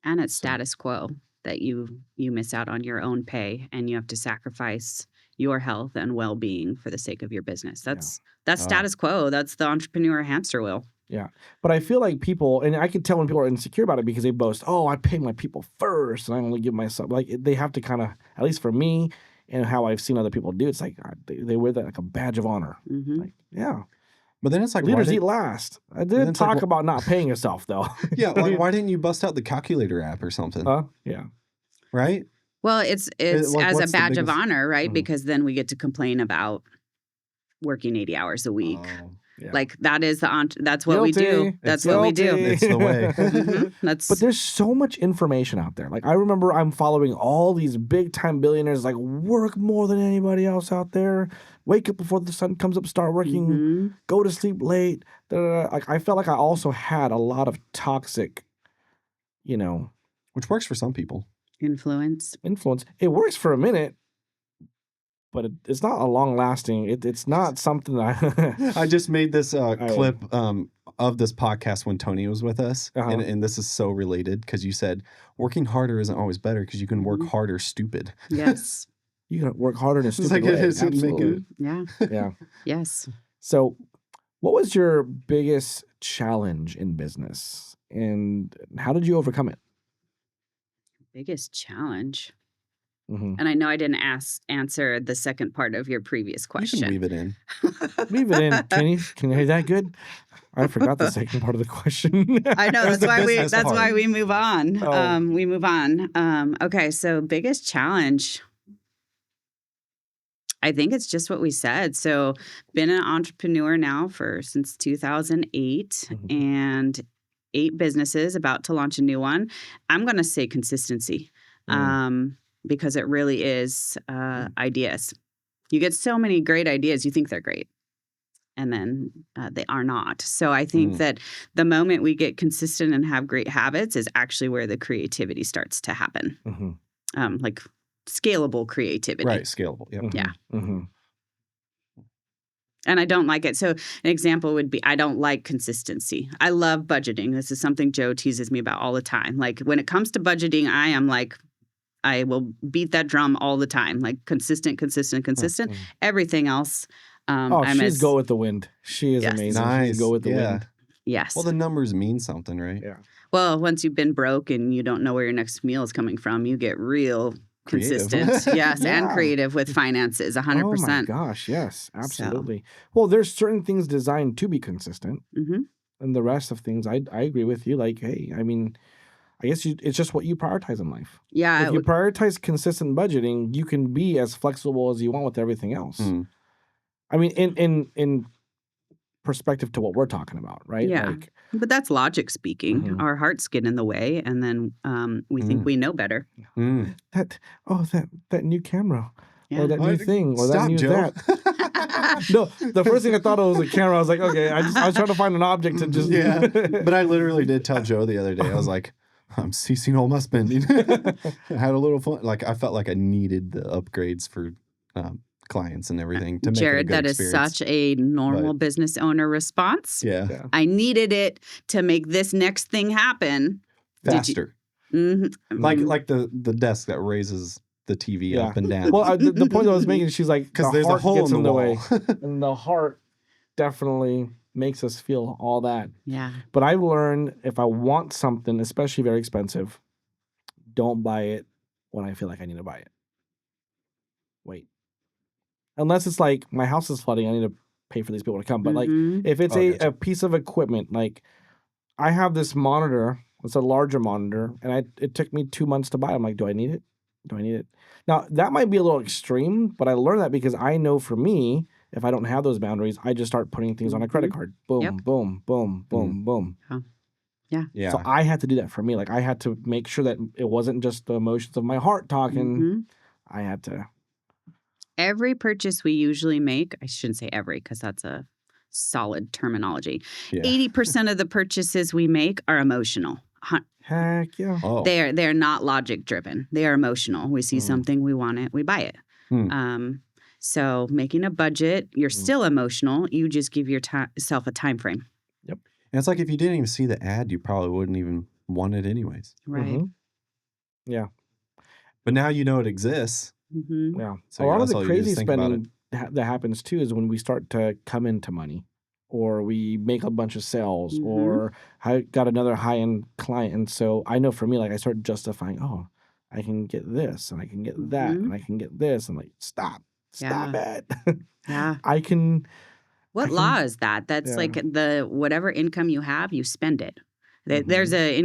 it's status quo. That you miss out on your own pay and you have to sacrifice your health and well-being for the sake of your business. That's status quo. That's the entrepreneur hamster wheel. Yeah. But I feel like people, and I can tell when people are insecure about it because they boast, I pay my people first and I only give myself, like they have to kind of, at least for me and how I've seen other people do, it's like they wear that like a badge of honor. Like, But then it's like, leaders eat last. I did talk about not paying yourself, though. Yeah, like, why didn't you bust out the calculator app or something? Yeah. Right? Well, it's like, as a badge of honor, right? Because then we get to complain about working 80 hours a week. Yeah. Like that is that's what we do. Guilty. That's It's what we do. guilty. It's the way. That's But there's so much information out there. Like I remember I'm following all these big time billionaires like work more than anybody else out there. Wake up before the sun comes up, start working, go to sleep late. Da, da, da. Like I felt like I also had a lot of toxic, Which works for some people. influence. It works for a minute, but it's not a long lasting. It's not something that I just made this clip of this podcast when Tony was with us. And this is so related because you said working harder isn't always better because you can work harder stupid. Yes. you gotta work harder in a stupid like way. it isn't Absolutely. Yeah. Yes. Yes. So, what was your biggest challenge in business, and how did you overcome it? Biggest challenge. Mm-hmm. And I know I didn't answer the second part of your previous You question. can weave it in. Leave it in. Can you hear that good? I forgot the second part of the question. I know That's that's why we move on. Oh. We move on. Okay, so biggest challenge. I think it's just what we said. So, been an entrepreneur now since 2008 and 8 businesses, about to launch a new one. I'm going to say consistency because it really is ideas. You get so many great ideas, you think they're great, and then they are not. So I think that the moment we get consistent and have great habits is actually where the creativity starts to happen. Like scalable creativity. Right, scalable. Yep. Yeah. Mm-hmm. And I don't like it. So an example would be I don't like consistency. I love budgeting. This is something Joe teases me about all the time. Like when it comes to budgeting, I am like, I will beat that drum all the time. Like consistent. Everything else. She's go with the wind. She is amazing. Nice. She's go with the wind. Yes. Well, the numbers mean something, right? Yeah. Well, once you've been broke and you don't know where your next meal is coming from, you get real consistent. Yes, and creative with finances, 100%. Oh my gosh, yes, absolutely. Well, there's certain things designed to be consistent, and the rest of things, I agree with you. Like, hey, I mean, I guess it's just what you prioritize in life. Yeah. If you prioritize consistent budgeting, you can be as flexible as you want with everything else. I mean, in perspective to what we're talking about, right? Yeah. Like, but that's logic speaking. Our hearts get in the way, and then we think we know better. That new camera. Yeah. Or that new thing, or Stop, that new Joe. that. No, the first thing I thought of was a camera. I was like, okay, I was trying to find an object to just. Yeah, but I literally did tell Joe the other day. I was like, I'm ceasing all my spending. I had a little fun. Like I felt like I needed the upgrades for clients and everything to make Jared, it a good that experience. is such a normal business owner response. Yeah. I needed it to make this next thing happen. Faster. Like the desk that raises the TV up and down. Well, the point I was making, she's like, because there's a hole in the way, wall. and the heart definitely makes us feel all that. Yeah. But I've learned if I want something, especially very expensive, don't buy it when I feel like I need to buy it. Wait. Unless it's like my house is flooding, I need to pay for these people to come. But like if it's a piece of equipment, like I have this monitor, it's a larger monitor, and it took me 2 months to buy. I'm like, do I need it? Do I need it? Now, that might be a little extreme, but I learned that because I know for me, if I don't have those boundaries, I just start putting things on a credit card. Boom, boom, boom, boom, boom. Yeah. So I had to do that for me. Like I had to make sure that it wasn't just the emotions of my heart talking. I had to. Every purchase we usually make, I shouldn't say every because that's a solid terminology. 80% of the purchases we make are emotional. Heck yeah. Oh. They're not logic driven. They are emotional. We see something, we want it, we buy it. So making a budget, you're still emotional. You just give yourself a time frame. Yep. And it's like if you didn't even see the ad, you probably wouldn't even want it anyways. Right. Yeah. But now you know it exists. Yeah. So a lot of that's the all you crazy just think about spending that happens too is when we start to come into money, or we make a bunch of sales, or I got another high-end client. And so I know for me, like I start justifying, oh, I can get this and I can get that and I can get this. And like, stop it. Yeah. I can. Law is that? That's like the whatever income you have, you spend it. There's a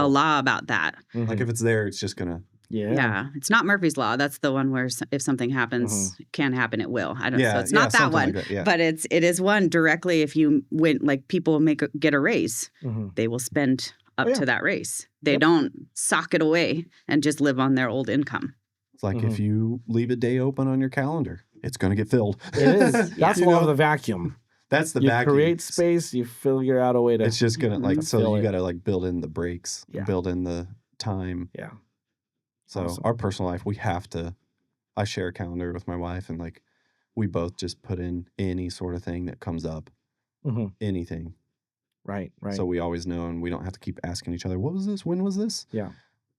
law about that. Like if it's there, it's just gonna Yeah. It's not Murphy's Law. That's the one where if something happens, it can happen, it will. I don't know. So it's not that one. Like that, but it is one directly if you win, like people get a raise, they will spend up to that raise. They don't sock it away and just live on their old income. It's like if you leave a day open on your calendar, it's going to get filled. It is. That's the law of the vacuum. That's the you vacuum. create space, you figure out a way to. It's just going to like, so you got to like build in the breaks, build in the time. Yeah. So our personal life, I share a calendar with my wife and like we both just put in any sort of thing that comes up, anything. Right. So we always know and we don't have to keep asking each other, what was this? When was this? Yeah.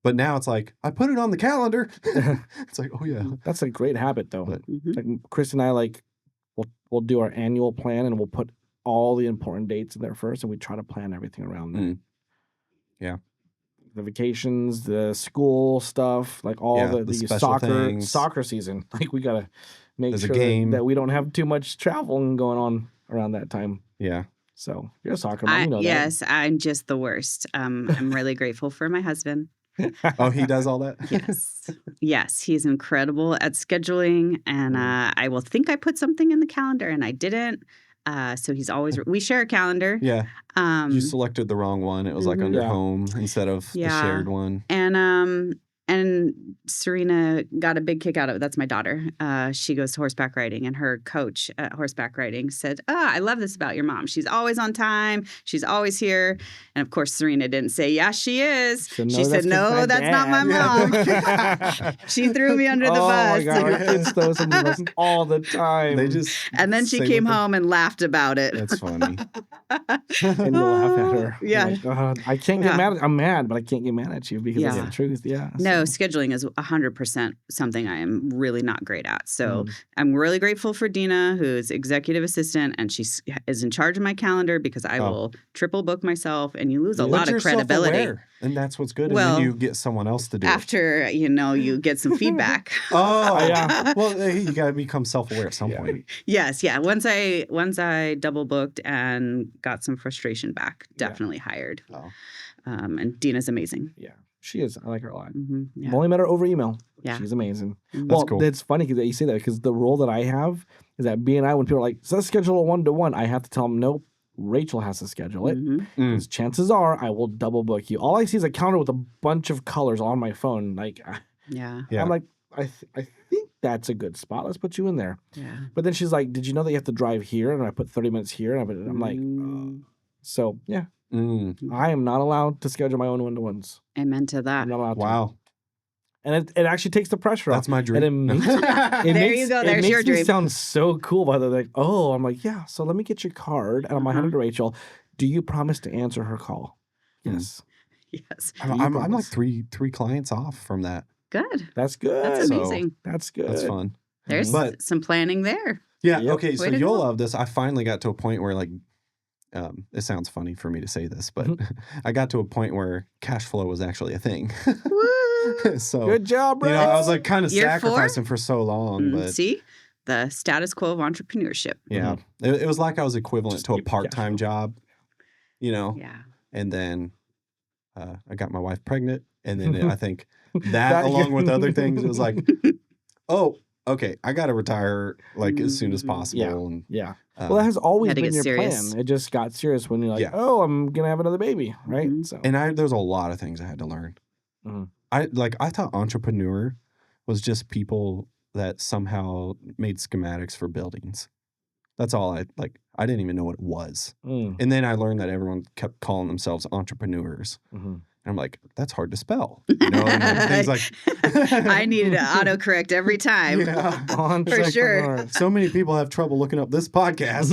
But now it's like, I put it on the calendar. It's like, oh yeah. That's a great habit though. But, like Chris and I we'll do our annual plan and we'll put all the important dates in there first and we try to plan everything around that. Yeah. The vacations, the school stuff, like all the soccer season. Like we gotta make sure that we don't have too much traveling going on around that time. Yeah. So you're a soccer mom, you know that. Yes, I'm just the worst. I'm really grateful for my husband. Oh, he does all that? Yes, he's incredible at scheduling, and I will think I put something in the calendar, and I didn't. So he's always we share a calendar. Yeah. You selected the wrong one. It was like under home instead of the shared one. And Serena got a big kick out of it. That's my daughter. She goes to horseback riding, and her coach at horseback riding said, I love this about your mom. She's always on time. She's always here. And of course, Serena didn't say, yeah, she is. She said, no, that's not my mom. She threw me under the bus. Oh, my God. Our kids throw us under the bus all the time. And then she came home and laughed about it. That's funny. And you'll laugh at her. Yeah. Like, I can't get mad. I'm mad, but I can't get mad at you because it's the truth. Yeah. No, scheduling is 100% something I am really not great at. So I'm really grateful for Dina, who's executive assistant, and she is in charge of my calendar because I will triple book myself, and you lose a lot of credibility. Self-aware, and that's what's good. Well, and then you get someone else to do after, it. You get some feedback. Yeah. Well, you got to become self-aware at some point. Yes, yeah. Once I double booked and got some frustration back, definitely hired. And Dina's amazing. Yeah. She is. I like her a lot. Yeah. I've only met her over email. Yeah. She's amazing. That's cool. It's funny that you say that because the role that I have is that B&I, when people are like, so let's schedule a 1-to-1, I have to tell them, nope, Rachel has to schedule it. Because chances are I will double book you. All I see is a calendar with a bunch of colors on my phone. Like, I'm like, I think that's a good spot. Let's put you in there. Yeah. But then she's like, did you know that you have to drive here? And I put 30 minutes here. And I'm like, so yeah. I am not allowed to schedule my own 1-to-1s. Amen to that. I'm not allowed to. Wow. And it actually takes the pressure off. That's my dream. And it makes, there you go. There's your dream. It makes me sound so cool. By the way, like, I'm like, yeah. So let me get your card, and I'm hand it to Rachel. Do you promise to answer her call? Yes. Yes. I'm like three clients off from that. Good. That's good. That's amazing. That's good. That's fun. There's some planning there. Yeah. Yep. Okay. So you'll love this. I finally got to a point where like. It sounds funny for me to say this, but I got to a point where cash flow was actually a thing. So good job, bro. I was like kind of sacrificing for so long. But see, the status quo of entrepreneurship. Yeah, it was like I was equivalent to a part-time job. Yeah. And then I got my wife pregnant, and then I think that along with other things, it was like, okay, I got to retire like as soon as possible. Yeah. Well, that has always been your serious. plan. It just got serious when you're like, I'm going to have another baby, right? So. And there's a lot of things I had to learn. I thought entrepreneur was just people that somehow made schematics for buildings. That's all I didn't even know what it was. And then I learned that everyone kept calling themselves entrepreneurs. And I'm like, that's hard to spell. And things like I needed to autocorrect every time. For sure. So many people have trouble looking up this podcast.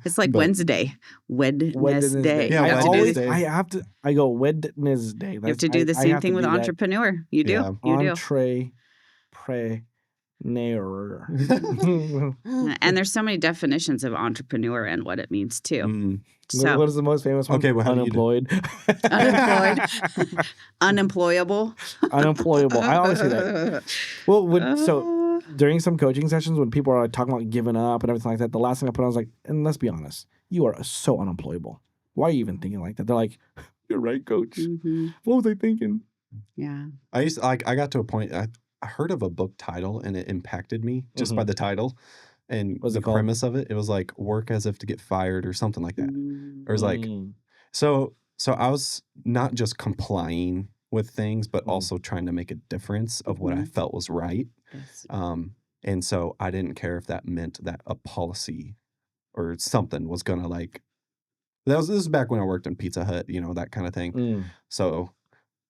It's like Wednesday. Wednesday. Yeah, I go Wednesday. You have to do the same thing with entrepreneur. You do. Yeah. You do. And there's so many definitions of entrepreneur and what it means too. So, what is the most famous one? Okay, well, unemployed. Unemployable. Unemployable. I always say that. Well, so during some coaching sessions when people are talking about giving up and everything like that, the last thing I put on was like, and let's be honest, you are so unemployable. Why are you even thinking like that? They're like, you're right, coach. What was I thinking? Yeah. I got to a point, I heard of a book title and it impacted me just by the title and What's the it called? premise of it. It was like work as if to get fired or something like that. Mm. Or it was like, so I was not just complying with things, but also trying to make a difference of what I felt was right. Yes. And so I didn't care if that meant that a policy or something was going to like, this is back when I worked in Pizza Hut, you know, that kind of thing. So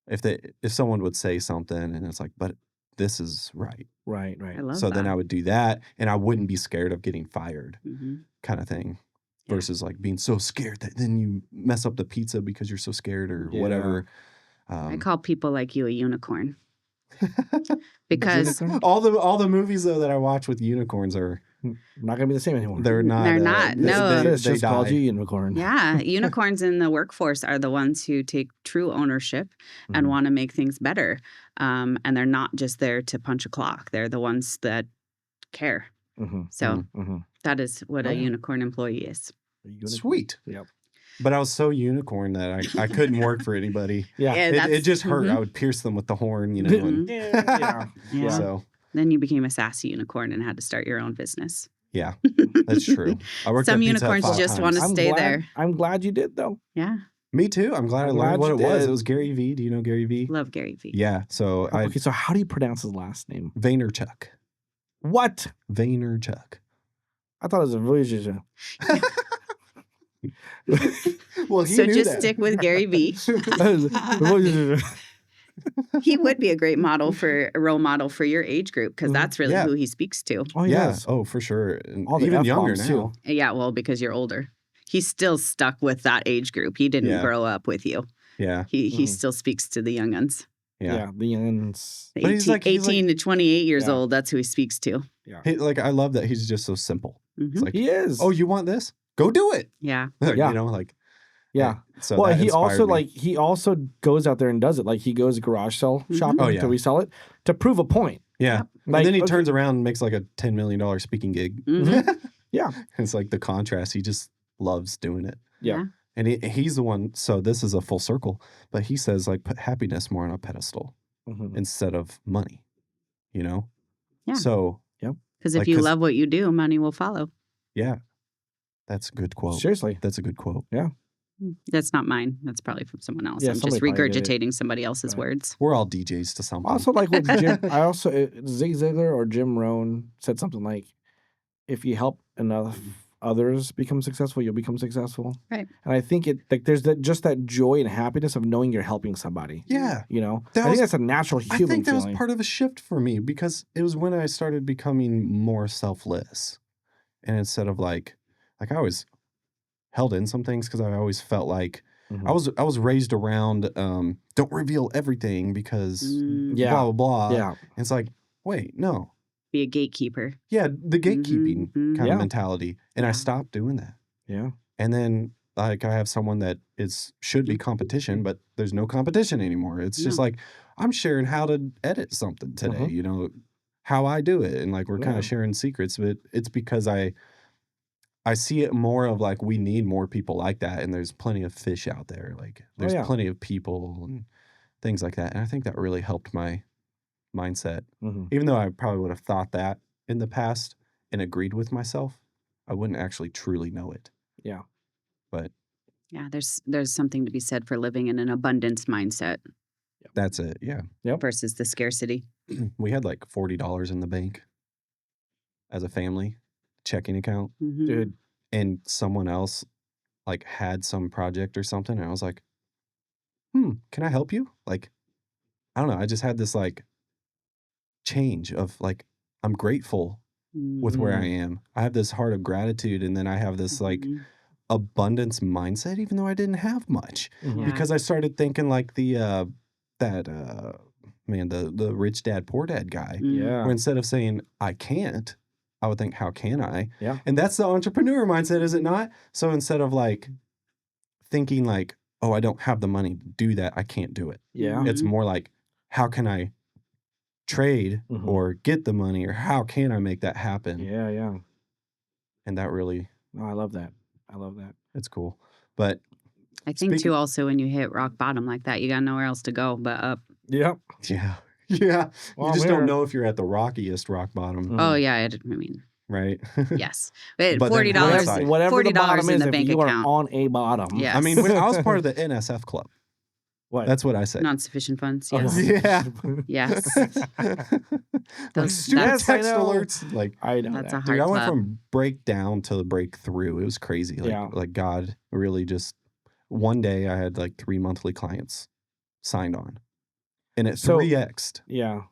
if someone would say something and it's like, but this is right. Right. I love So that. then I would do that and I wouldn't be scared of getting fired kind of thing. Yeah. Versus like being so scared that then you mess up the pizza because you're so scared or whatever. I call people like you a unicorn. Because all the movies though that I watch with unicorns are not gonna be the same anymore. They're not. They're not. No, it's just called you unicorn. Yeah, unicorns in the workforce are the ones who take true ownership and want to make things better. And they're not just there to punch a clock. They're the ones that care. So that is what a unicorn employee is. Sweet. Yep. But I was so unicorn that I couldn't work for anybody. It just hurt. I would pierce them with the horn, you know. And, So then you became a sassy unicorn and had to start your own business. Yeah, that's true. I worked Some at Pizza Hut unicorns 5 just times. want to stay there. I'm glad you did though. Yeah. Me too. I'm glad I learned what it was. It was Gary V. Do you know Gary V? Love Gary V. Yeah. So okay. So how do you pronounce his last name? Vaynerchuk. What? Vaynerchuk. I thought it was a really. Well, he so knew just that. stick with Gary V. He would be a great role model for your age group because that's really who he speaks to. Oh yeah. Oh, for sure. And all the even younger F-bombs, now. too. Yeah, well, because you're older. He's still stuck with that age group. He didn't grow up with you. Yeah. He still speaks to the young'uns. Yeah, the young'uns. 18 to 28 years old, that's who he speaks to. Yeah. I love that he's just so simple. It's like, he is. Oh, you want this? Go do it. Yeah. You know, like. Yeah. So well, that he also me. he also goes out there and does it. Like he goes garage sale shopping to resell it to prove a point. Yeah. Like, and then he turns around and makes like a $10 million speaking gig. Yeah. It's like the contrast. He just loves doing it. Yeah. And he's the one. So this is a full circle, but he says like put happiness more on a pedestal instead of money, you know? Yeah. So. Yep. Because if you love what you do, money will follow. Yeah. That's a good quote. Seriously. That's a good quote. Yeah. That's not mine. That's probably from someone else. Yeah, I'm just regurgitating somebody else's words. We're all DJs to something. Also, like with Jim, Zig Ziglar or Jim Rohn said something like, if you help enough others become successful, you'll become successful. Right. And I think there's just that joy and happiness of knowing you're helping somebody. Yeah. You know? I think that's a natural human feeling. I think that was part of a shift for me because it was when I started becoming more selfless. And instead of like I always held in some things because I always felt like I was raised around don't reveal everything because blah, blah, blah. Yeah. And it's like, wait, no. Be a gatekeeper. Yeah, the gatekeeping kind of mentality. And I stopped doing that. Yeah. And then like I have someone that should be competition, but there's no competition anymore. It's just like I'm sharing how to edit something today, you know, how I do it. And like we're kind of sharing secrets, but it's because I see it more of like we need more people like that, and there's plenty of fish out there. Like there's plenty of people and things like that, and I think that really helped my mindset. Even though I probably would have thought that in the past and agreed with myself, I wouldn't actually truly know it. Yeah, but yeah, there's something to be said for living in an abundance mindset. That's it. Yeah. Yep. Versus the scarcity. We had like $40 in the bank as a family checking account. Dude. And someone else like had some project or something. And I was like, can I help you? Like, I don't know. I just had this like change of like, I'm grateful with where I am. I have this heart of gratitude. And then I have this like abundance mindset, even though I didn't have much because I started thinking like the rich dad, poor dad guy. Yeah. Where instead of saying I can't, I would think, how can I? Yeah. And that's the entrepreneur mindset, is it not? So instead of like thinking like, oh, I don't have the money to do that, I can't do it. Yeah. It's more like, how can I trade or get the money, or how can I make that happen? Yeah, yeah. And that really... Oh, I love that. It's cool. But I think too also when you hit rock bottom like that, you got nowhere else to go but up. Yep. Yeah. Yeah. Well, You just I'm don't here. know if you're at the rockiest rock bottom, Oh yeah, I mean, right? yes. But But then $40, hindsight- Whatever the $40 bottom in is, the if bank you account. are on a bottom. Yeah. I mean, I was part of the NSF club. What? That's what I say. Non-sufficient funds. Oh, Yes. Yeah. Yes. Like stupid Yes, I text know. alerts. Like, I know That's a that. hard dude, I went club. from breakdown to breakthrough. It was crazy. Like, Yeah. like God really just, one day I had like 3 monthly clients signed on. And it So- 3x'd Yeah.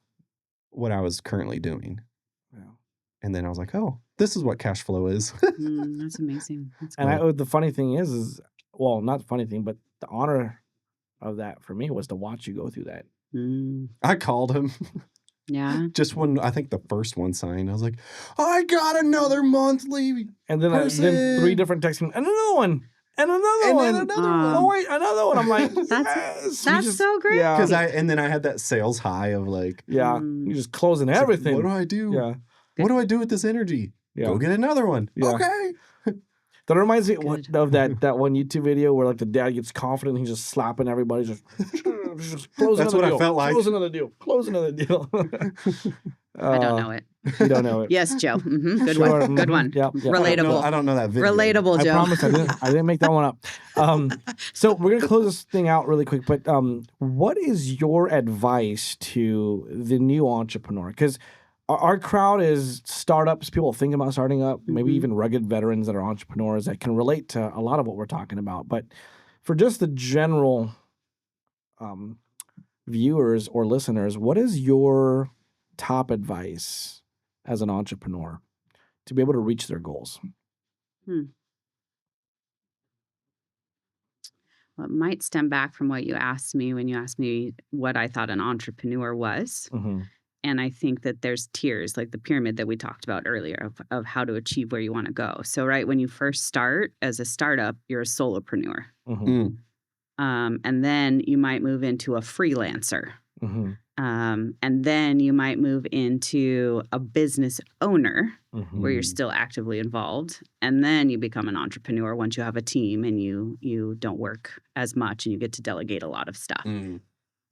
what I was currently doing. Yeah. And then I was like, oh, this is what cash flow is. That's amazing. That's And cool. the funny thing is, well, not the funny thing, but the honor of that for me was to watch you go through that. I called him Yeah. just when I think the first one signed. I was like, I got another monthly. And then, then Person. 3 different texts, and another one, and another And one. then another one. Oh, wait, another one. I'm like, That's yes. so great. Yeah. And then I had that sales high of like, Yeah. Mm. You're just closing it's like, everything. what do I do? Yeah. What do I do with this energy? Yeah. Go get another one. Yeah. Okay. That reminds me Good. of that one YouTube video where like the dad gets confident and he's just slapping everybody. Just close That's another what I deal. felt like. Close another deal. Close another deal. I don't know it. You don't know it. Yes, Joe. Good Sure, one. Good mhm, one. yep, yep. Relatable. I don't know that video. Relatable, I Joe. promise I didn't make that one up. So we're gonna close this thing out really quick. But what is your advice to the new entrepreneur? Because our crowd is startups, people thinking about starting up, maybe Mhm. even rugged veterans that are entrepreneurs that can relate to a lot of what we're talking about. But for just the general viewers or listeners, what is your top advice as an entrepreneur to be able to reach their goals? Well, it might stem back from what you asked me when you asked me what I thought an entrepreneur was. Mm-hmm. And I think that there's tiers, like the pyramid that we talked about earlier of how to achieve where you want to go. So, right, when you first start as a startup, you're a solopreneur. Mm-hmm. And then you might move into a freelancer. Mm-hmm. And then you might move into a business owner Mm-hmm. where you're still actively involved. And then you become an entrepreneur once you have a team and you don't work as much and you get to delegate a lot of stuff.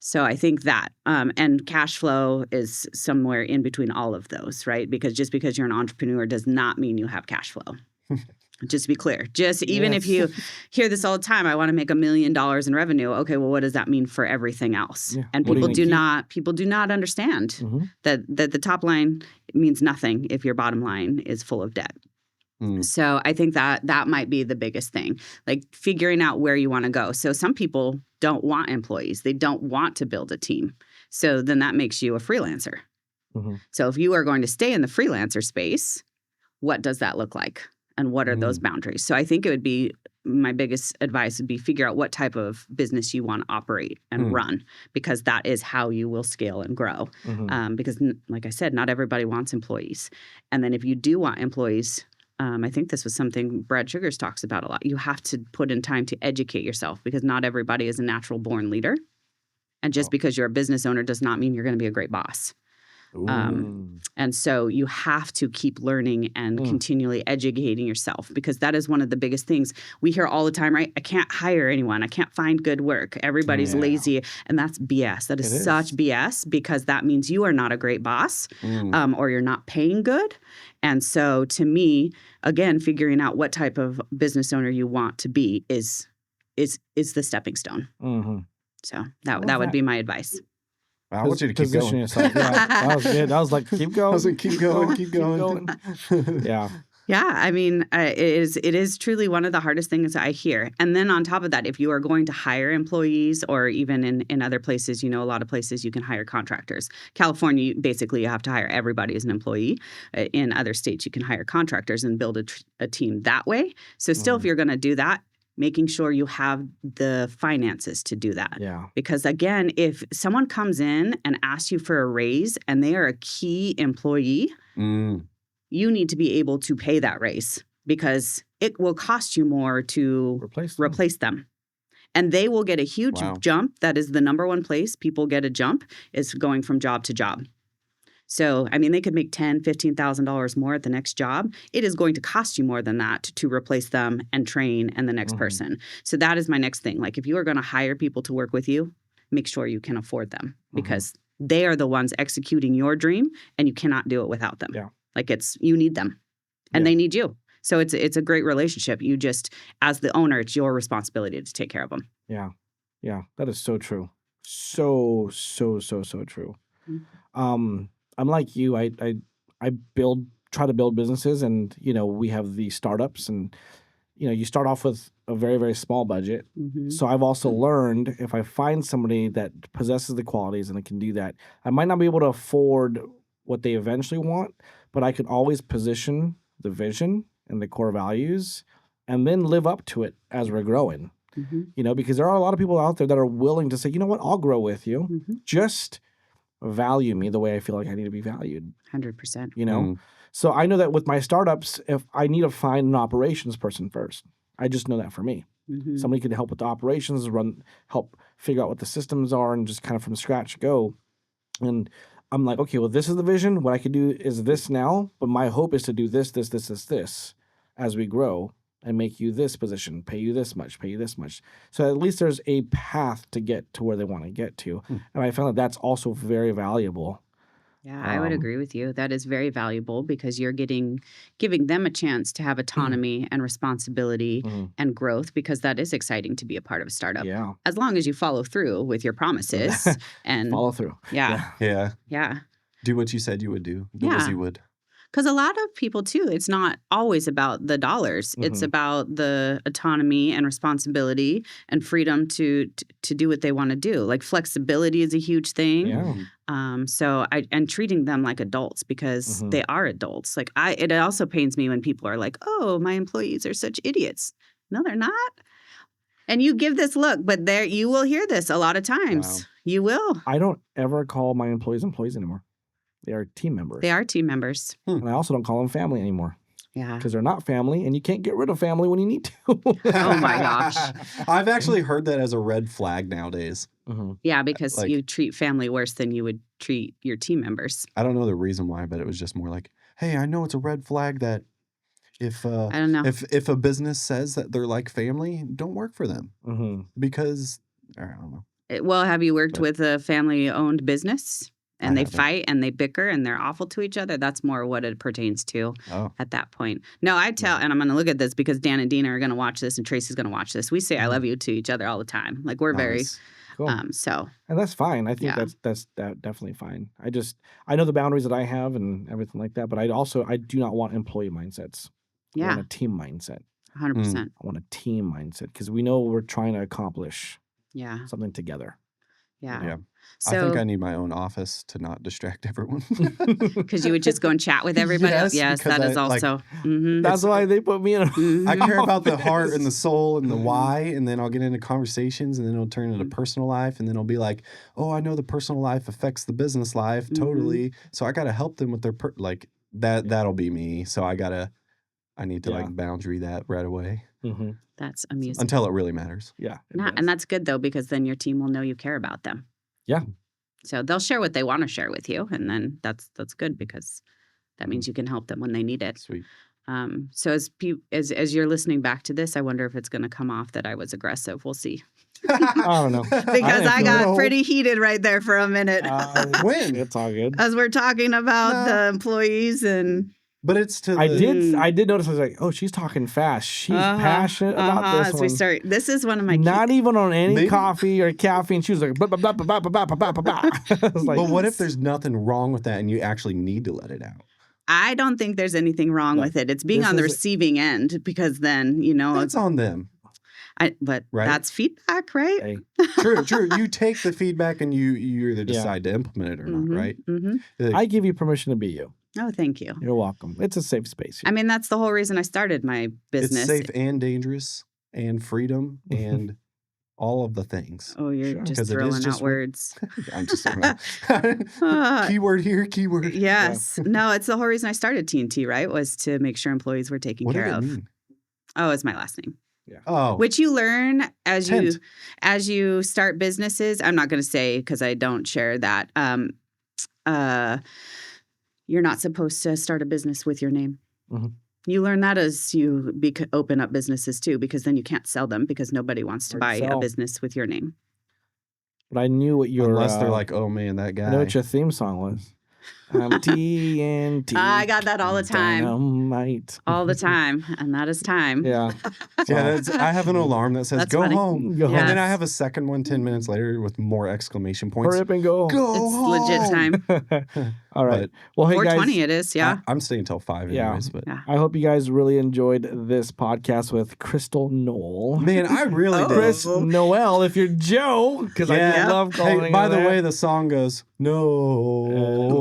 So I think that, and cash flow is somewhere in between all of those, right? Because just because you're an entrepreneur does not mean you have cash flow. Just to be clear, even if you hear this all the time, I want to make $1 million in revenue. Okay, well, what does that mean for everything else? Yeah. And What are you people gonna do not understand Mm-hmm. that the top line means nothing if your bottom line is full of debt. So I think that might be the biggest thing, like figuring out where you want to go. So some people don't want employees. They don't want to build a team. So then that makes you a freelancer. Mm-hmm. So if you are going to stay in the freelancer space, what does that look like? And what are those boundaries? So I think it would be, my biggest advice would be figure out what type of business you want to operate and run, because that is how you will scale and grow. Mm-hmm. Because like I said, not everybody wants employees. And then if you do want employees, I think this was something Brad Sugars talks about a lot. You have to put in time to educate yourself because not everybody is a natural born leader. And just because you're a business owner does not mean you're going to be a great boss. And so you have to keep learning and continually educating yourself, because that is one of the biggest things we hear all the time, right? I can't hire anyone. I can't find good work. Everybody's lazy. And that's BS. That is such BS, because that means you are not a great boss or you're not paying good. And so to me, again, figuring out what type of business owner you want to be is the stepping stone. Mm-hmm. So that would be my advice. I want you to keep Position going. yourself. Yeah, that was good. I was like, keep going. I was like, keep going, keep going. Yeah. Yeah, I mean, it is truly one of the hardest things I hear. And then on top of that, if you are going to hire employees, or even in other places, a lot of places you can hire contractors. California, basically, you have to hire everybody as an employee. In other states, you can hire contractors and build a team that way. So still, if you're going to do that, making sure you have the finances to do that. Yeah. Because again, if someone comes in and asks you for a raise and they are a key employee, you need to be able to pay that raise, because it will cost you more to replace them. And they will get a huge jump. That is the number one place people get a jump, is going from job to job. So, I mean, they could make $10,000, $15,000 more at the next job. It is going to cost you more than that to replace them and train and the next person. So that is my next thing. Like, if you are going to hire people to work with you, make sure you can afford them because they are the ones executing your dream and you cannot do it without them. Yeah. Like you need them and they need you. So it's a great relationship. You just, as the owner, it's your responsibility to take care of them. Yeah. Yeah. That is so true. So true. I'm like you. I try to build businesses, and we have the startups, and you start off with a very, very small budget. So I've also learned if I find somebody that possesses the qualities and they can do that, I might not be able to afford what they eventually want, but I can always position the vision and the core values and then live up to it as we're growing. Because there are a lot of people out there that are willing to say, you know what, I'll grow with you. Just value me the way I feel like I need to be valued. 100%. So I know that with my startups, if I need to find an operations person first, I just know that for me. Somebody could help with the operations, help figure out what the systems are, and just kind of from scratch go. And I'm like, okay, well, this is the vision. What I could do is this now, but my hope is to do this as we grow and make you this position, pay you this much. So at least there's a path to get to where they want to get to. And I found that that's also very valuable. Yeah, I would agree with you. That is very valuable because you're giving them a chance to have autonomy and responsibility and growth, because that is exciting to be a part of a startup. Yeah. As long as you follow through with your promises and follow through. Yeah. Do what you said you would do. Do as you would. Because a lot of people, too, it's not always about the dollars. It's about the autonomy and responsibility and freedom to do what they want to do. Like flexibility is a huge thing. Yeah. And treating them like adults, because they are adults. Like it also pains me when people are like, "Oh, my employees are such idiots." No, they're not. And you give this look, but you will hear this a lot of times. Wow. You will. I don't ever call my employees anymore. They are team members. They are team members. And I also don't call them family anymore. Yeah. Because they're not family, and you can't get rid of family when you need to. Oh, my gosh. I've actually heard that as a red flag nowadays. Yeah, because you treat family worse than you would treat your team members. I don't know the reason why, but it was just more like, hey, I know it's a red flag that if I don't know. if a business says that they're like family, don't work for them. Because, I don't know. Well, have you worked with a family-owned business? And they haven't. fight and they bicker and they're awful to each other? That's more what it pertains to at that point. No, I tell, and I'm going to look at this because Dan and Dina are going to watch this and Tracy's going to watch this. We say I love you to each other all the time. Like we're very, cool. And that's fine. I think that's definitely fine. I know the boundaries that I have and everything like that, but I do not want employee mindsets. I want a team mindset. 100%. I want a team mindset because we know we're trying to accomplish something together. Yeah. So, I think I need my own office to not distract everyone. Because you would just go and chat with everybody. Yes, that is also. That's why they put me in. I care about the heart and the soul and the why, and then I'll get into conversations, and then it'll turn into personal life, and then it'll be like, oh, I know the personal life affects the business life totally, so I got to help them with their that'll be me. So I need to boundary that right away. That's amusing. Until it really matters. Yeah. And that's good, though, because then your team will know you care about them. Yeah. So they'll share what they want to share with you. And then that's good because that means you can help them when they need it. Sweet. So as you're listening back to this, I wonder if it's going to come off that I was aggressive. We'll see. I don't know. Because I got pretty heated right there for a minute. When? It's all good. As we're talking about the employees and... But it's to I did notice. I was like, oh, she's talking fast. She's passionate about this one. This is one of my not even on any coffee or caffeine. She was like, blah, blah, blah, blah, blah, blah, blah, blah. But what if there's nothing wrong with that and you actually need to let it out? I don't think there's anything wrong with it. It's being on the receiving end, because then, it's on them. But that's feedback, right? Hey. True. You take the feedback and you either decide to implement it or not, right? I give you permission to be you. Oh, thank you. You're welcome. It's a safe space here. I mean, that's the whole reason I started my business. It's safe and dangerous and freedom and all of the things. Oh, you're just throwing out words. I'm just keyword here, keyword. Yes. Yeah. No, it's the whole reason I started TNT, right? Was to make sure employees were taken care of. What did it mean? Oh, it's my last name. Yeah. Oh. Which you learn as you start businesses. I'm not going to say because I don't share that. You're not supposed to start a business with your name. You learn that as you open up businesses too, because then you can't sell them because nobody wants to buy a business with your name. But I knew what your unless they're like, oh man, that guy. I know what your theme song was. I'm TNT. I got that all the time. Dynamite. All the time. And that is time. Yeah. Yeah, I have an alarm that says That's go funny. home. Go home. And then I have a second one 10 minutes later with more exclamation points. Hurry up and go. Go It's home. legit time. All right. But Well, hey, 4:20 guys. it is, yeah. I'm staying till 5 Yeah. anyways. But Yeah. I hope you guys really enjoyed this podcast with Crystal Noell. man, I really did. Chris Noel, if you're Joe, because I love calling Hey, by her the that. way, the song goes, no.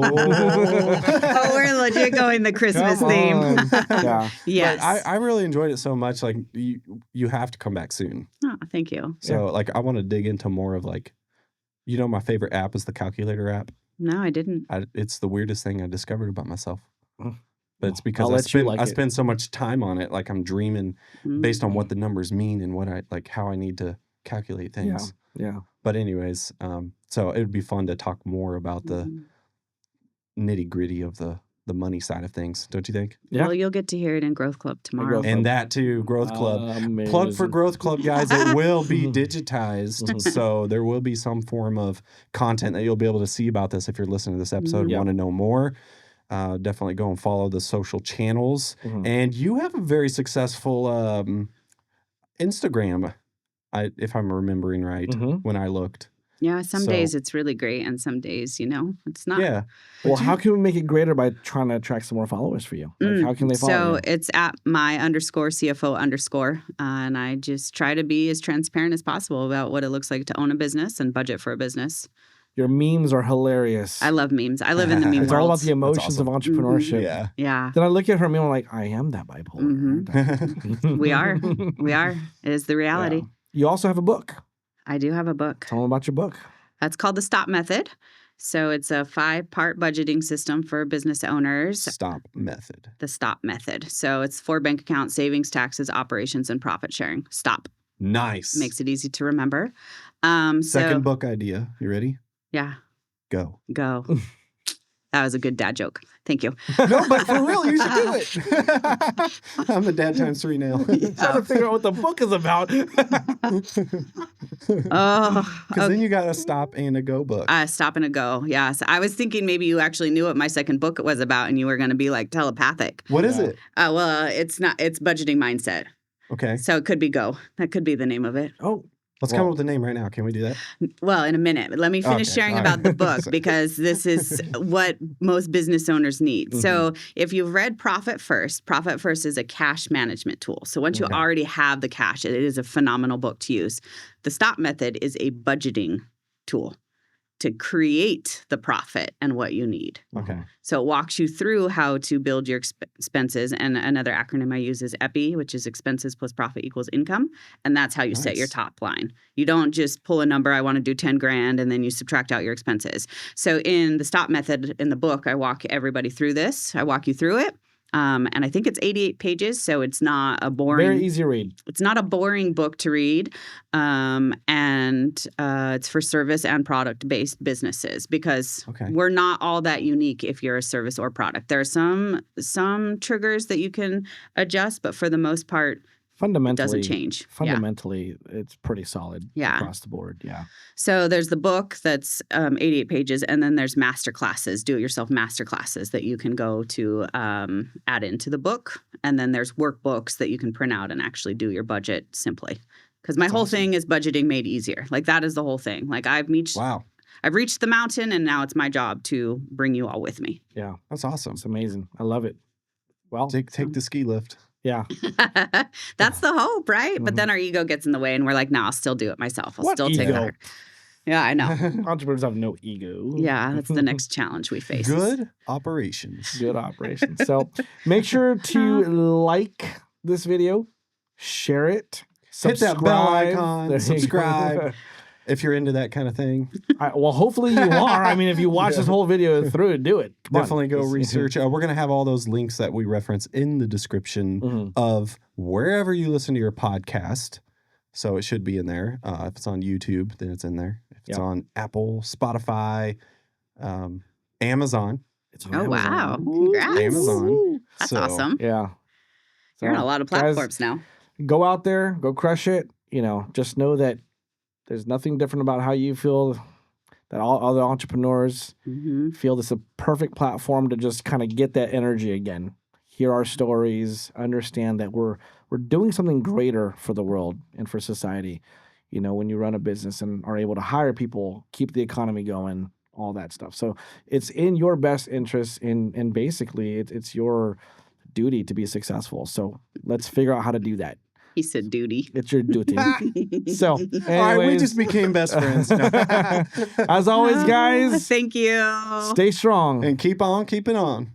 Oh, we're legit going the Christmas Come theme. on. Yeah. Yes. But I really enjoyed it so much. Like, you have to come back soon. Oh, thank you. So, like, I want to dig into more of, like, my favorite app is the calculator app. No, I didn't. It's the weirdest thing I discovered about myself. But it's I'll because let you like I it. spend so much time on it. Like, I'm dreaming based on what the numbers mean and what how I need to calculate things. Yeah. But anyways, so it would be fun to talk more about the nitty gritty of the money side of things, don't you think? Yeah. Well, you'll get to hear it in Growth Club tomorrow. Growth And that too, Growth Club. Amazing. Plug for Growth Club, guys. It will be digitized. So there will be some form of content that you'll be able to see about this if you're listening to this episode and want to know more. Definitely go and follow the social channels. And you have a very successful Instagram, if I'm remembering right, when I looked. Yeah, some days it's really great, and some days, it's not. Yeah. Well, how can we make it greater by trying to attract some more followers for you? Like, how can they follow So you? it's at my_CFO_. And I just try to be as transparent as possible about what it looks like to own a business and budget for a business. Your memes are hilarious. I love memes. I live in the meme It's world. all about the emotions of entrepreneurship. Yeah. Yeah. Then I look at her meme, I'm like, I am that bipolar. We are. We are. It is the reality. Yeah. You also have a book. I do have a book. Tell them about your book. That's called The Stop Method. So it's a 5-part budgeting system for business owners. Stop method. The Stop Method. So it's for bank account, savings, taxes, operations, and profit sharing. Stop. Nice. Makes it easy to remember. Second book idea. You ready? Yeah. Go. That was a good dad joke. Thank you. No, but for real, you should do it. I'm the dad times 3 now. Trying to figure out what the book is about. Oh. Because then you got a stop and a go book. Stop and a go. Yeah. So I was thinking maybe you actually knew what my second book was about and you were going to be like telepathic. What is it? Well, it's not. It's budgeting mindset. Okay. So it could be go. That could be the name of it. Oh. Let's come up with a name right now. Can we do that? Well, in a minute. Let me finish sharing about the book because this is what most business owners need. So if you've read Profit First is a cash management tool. So once you already have the cash, it is a phenomenal book to use. The Stop Method is a budgeting tool to create the profit and what you need. Okay. So it walks you through how to build your expenses. And another acronym I use is EPI, which is expenses plus profit equals income. And that's how you set your top line. You don't just pull a number, I want to do 10 grand, and then you subtract out your expenses. So in the Stop Method in the book, I walk everybody through this. I walk you through it. And I think it's 88 pages, so it's not a boring. Very easy read. It's not a boring book to read, and it's for service and product-based businesses because we're not all that unique if you're a service or product. There are some triggers that you can adjust, but for the most part, fundamentally, it doesn't change. Fundamentally, it's pretty solid across the board. Yeah. So there's the book that's 88 pages, and then there's masterclasses, do-it-yourself masterclasses that you can go to add into the book. And then there's workbooks that you can print out and actually do your budget simply. Because my whole thing is budgeting made easier. Like that is the whole thing. Like I've reached the mountain, and now it's my job to bring you all with me. Yeah. That's awesome. It's amazing. I love it. Well, take the ski lift. Yeah. That's the hope, right? But then our ego gets in the way and we're like, no, I'll still do it myself. I'll still take it. Yeah, I know. Entrepreneurs have no ego. Yeah, that's the next challenge we face. Good operations. Good operations. So make sure to like this video, share it, subscribe. Hit that bell icon, subscribe. If you're into that kind of thing. Well, hopefully you are. I mean, if you watch this whole video through, do it. Definitely go research. We're going to have all those links that we reference in the description of wherever you listen to your podcast. So it should be in there. If it's on YouTube, then it's in there. If it's on Apple, Spotify, Amazon. It's on Amazon. Wow. Congrats. Amazon. That's awesome. Yeah. You're on a lot of platforms now. Go out there, go crush it. Just know that There's nothing different about how you feel that all other entrepreneurs feel. This is a perfect platform to just kind of get that energy again. Hear our stories, understand that we're doing something greater for the world and for society. You know, when you run a business and are able to hire people, keep the economy going, all that stuff. So it's in your best interest, and basically it's your duty to be successful. So let's figure out how to do that. He said duty. It's your duty. So, anyways, all right, we just became best friends. As always, guys, Thank you. stay strong And keep on keeping on.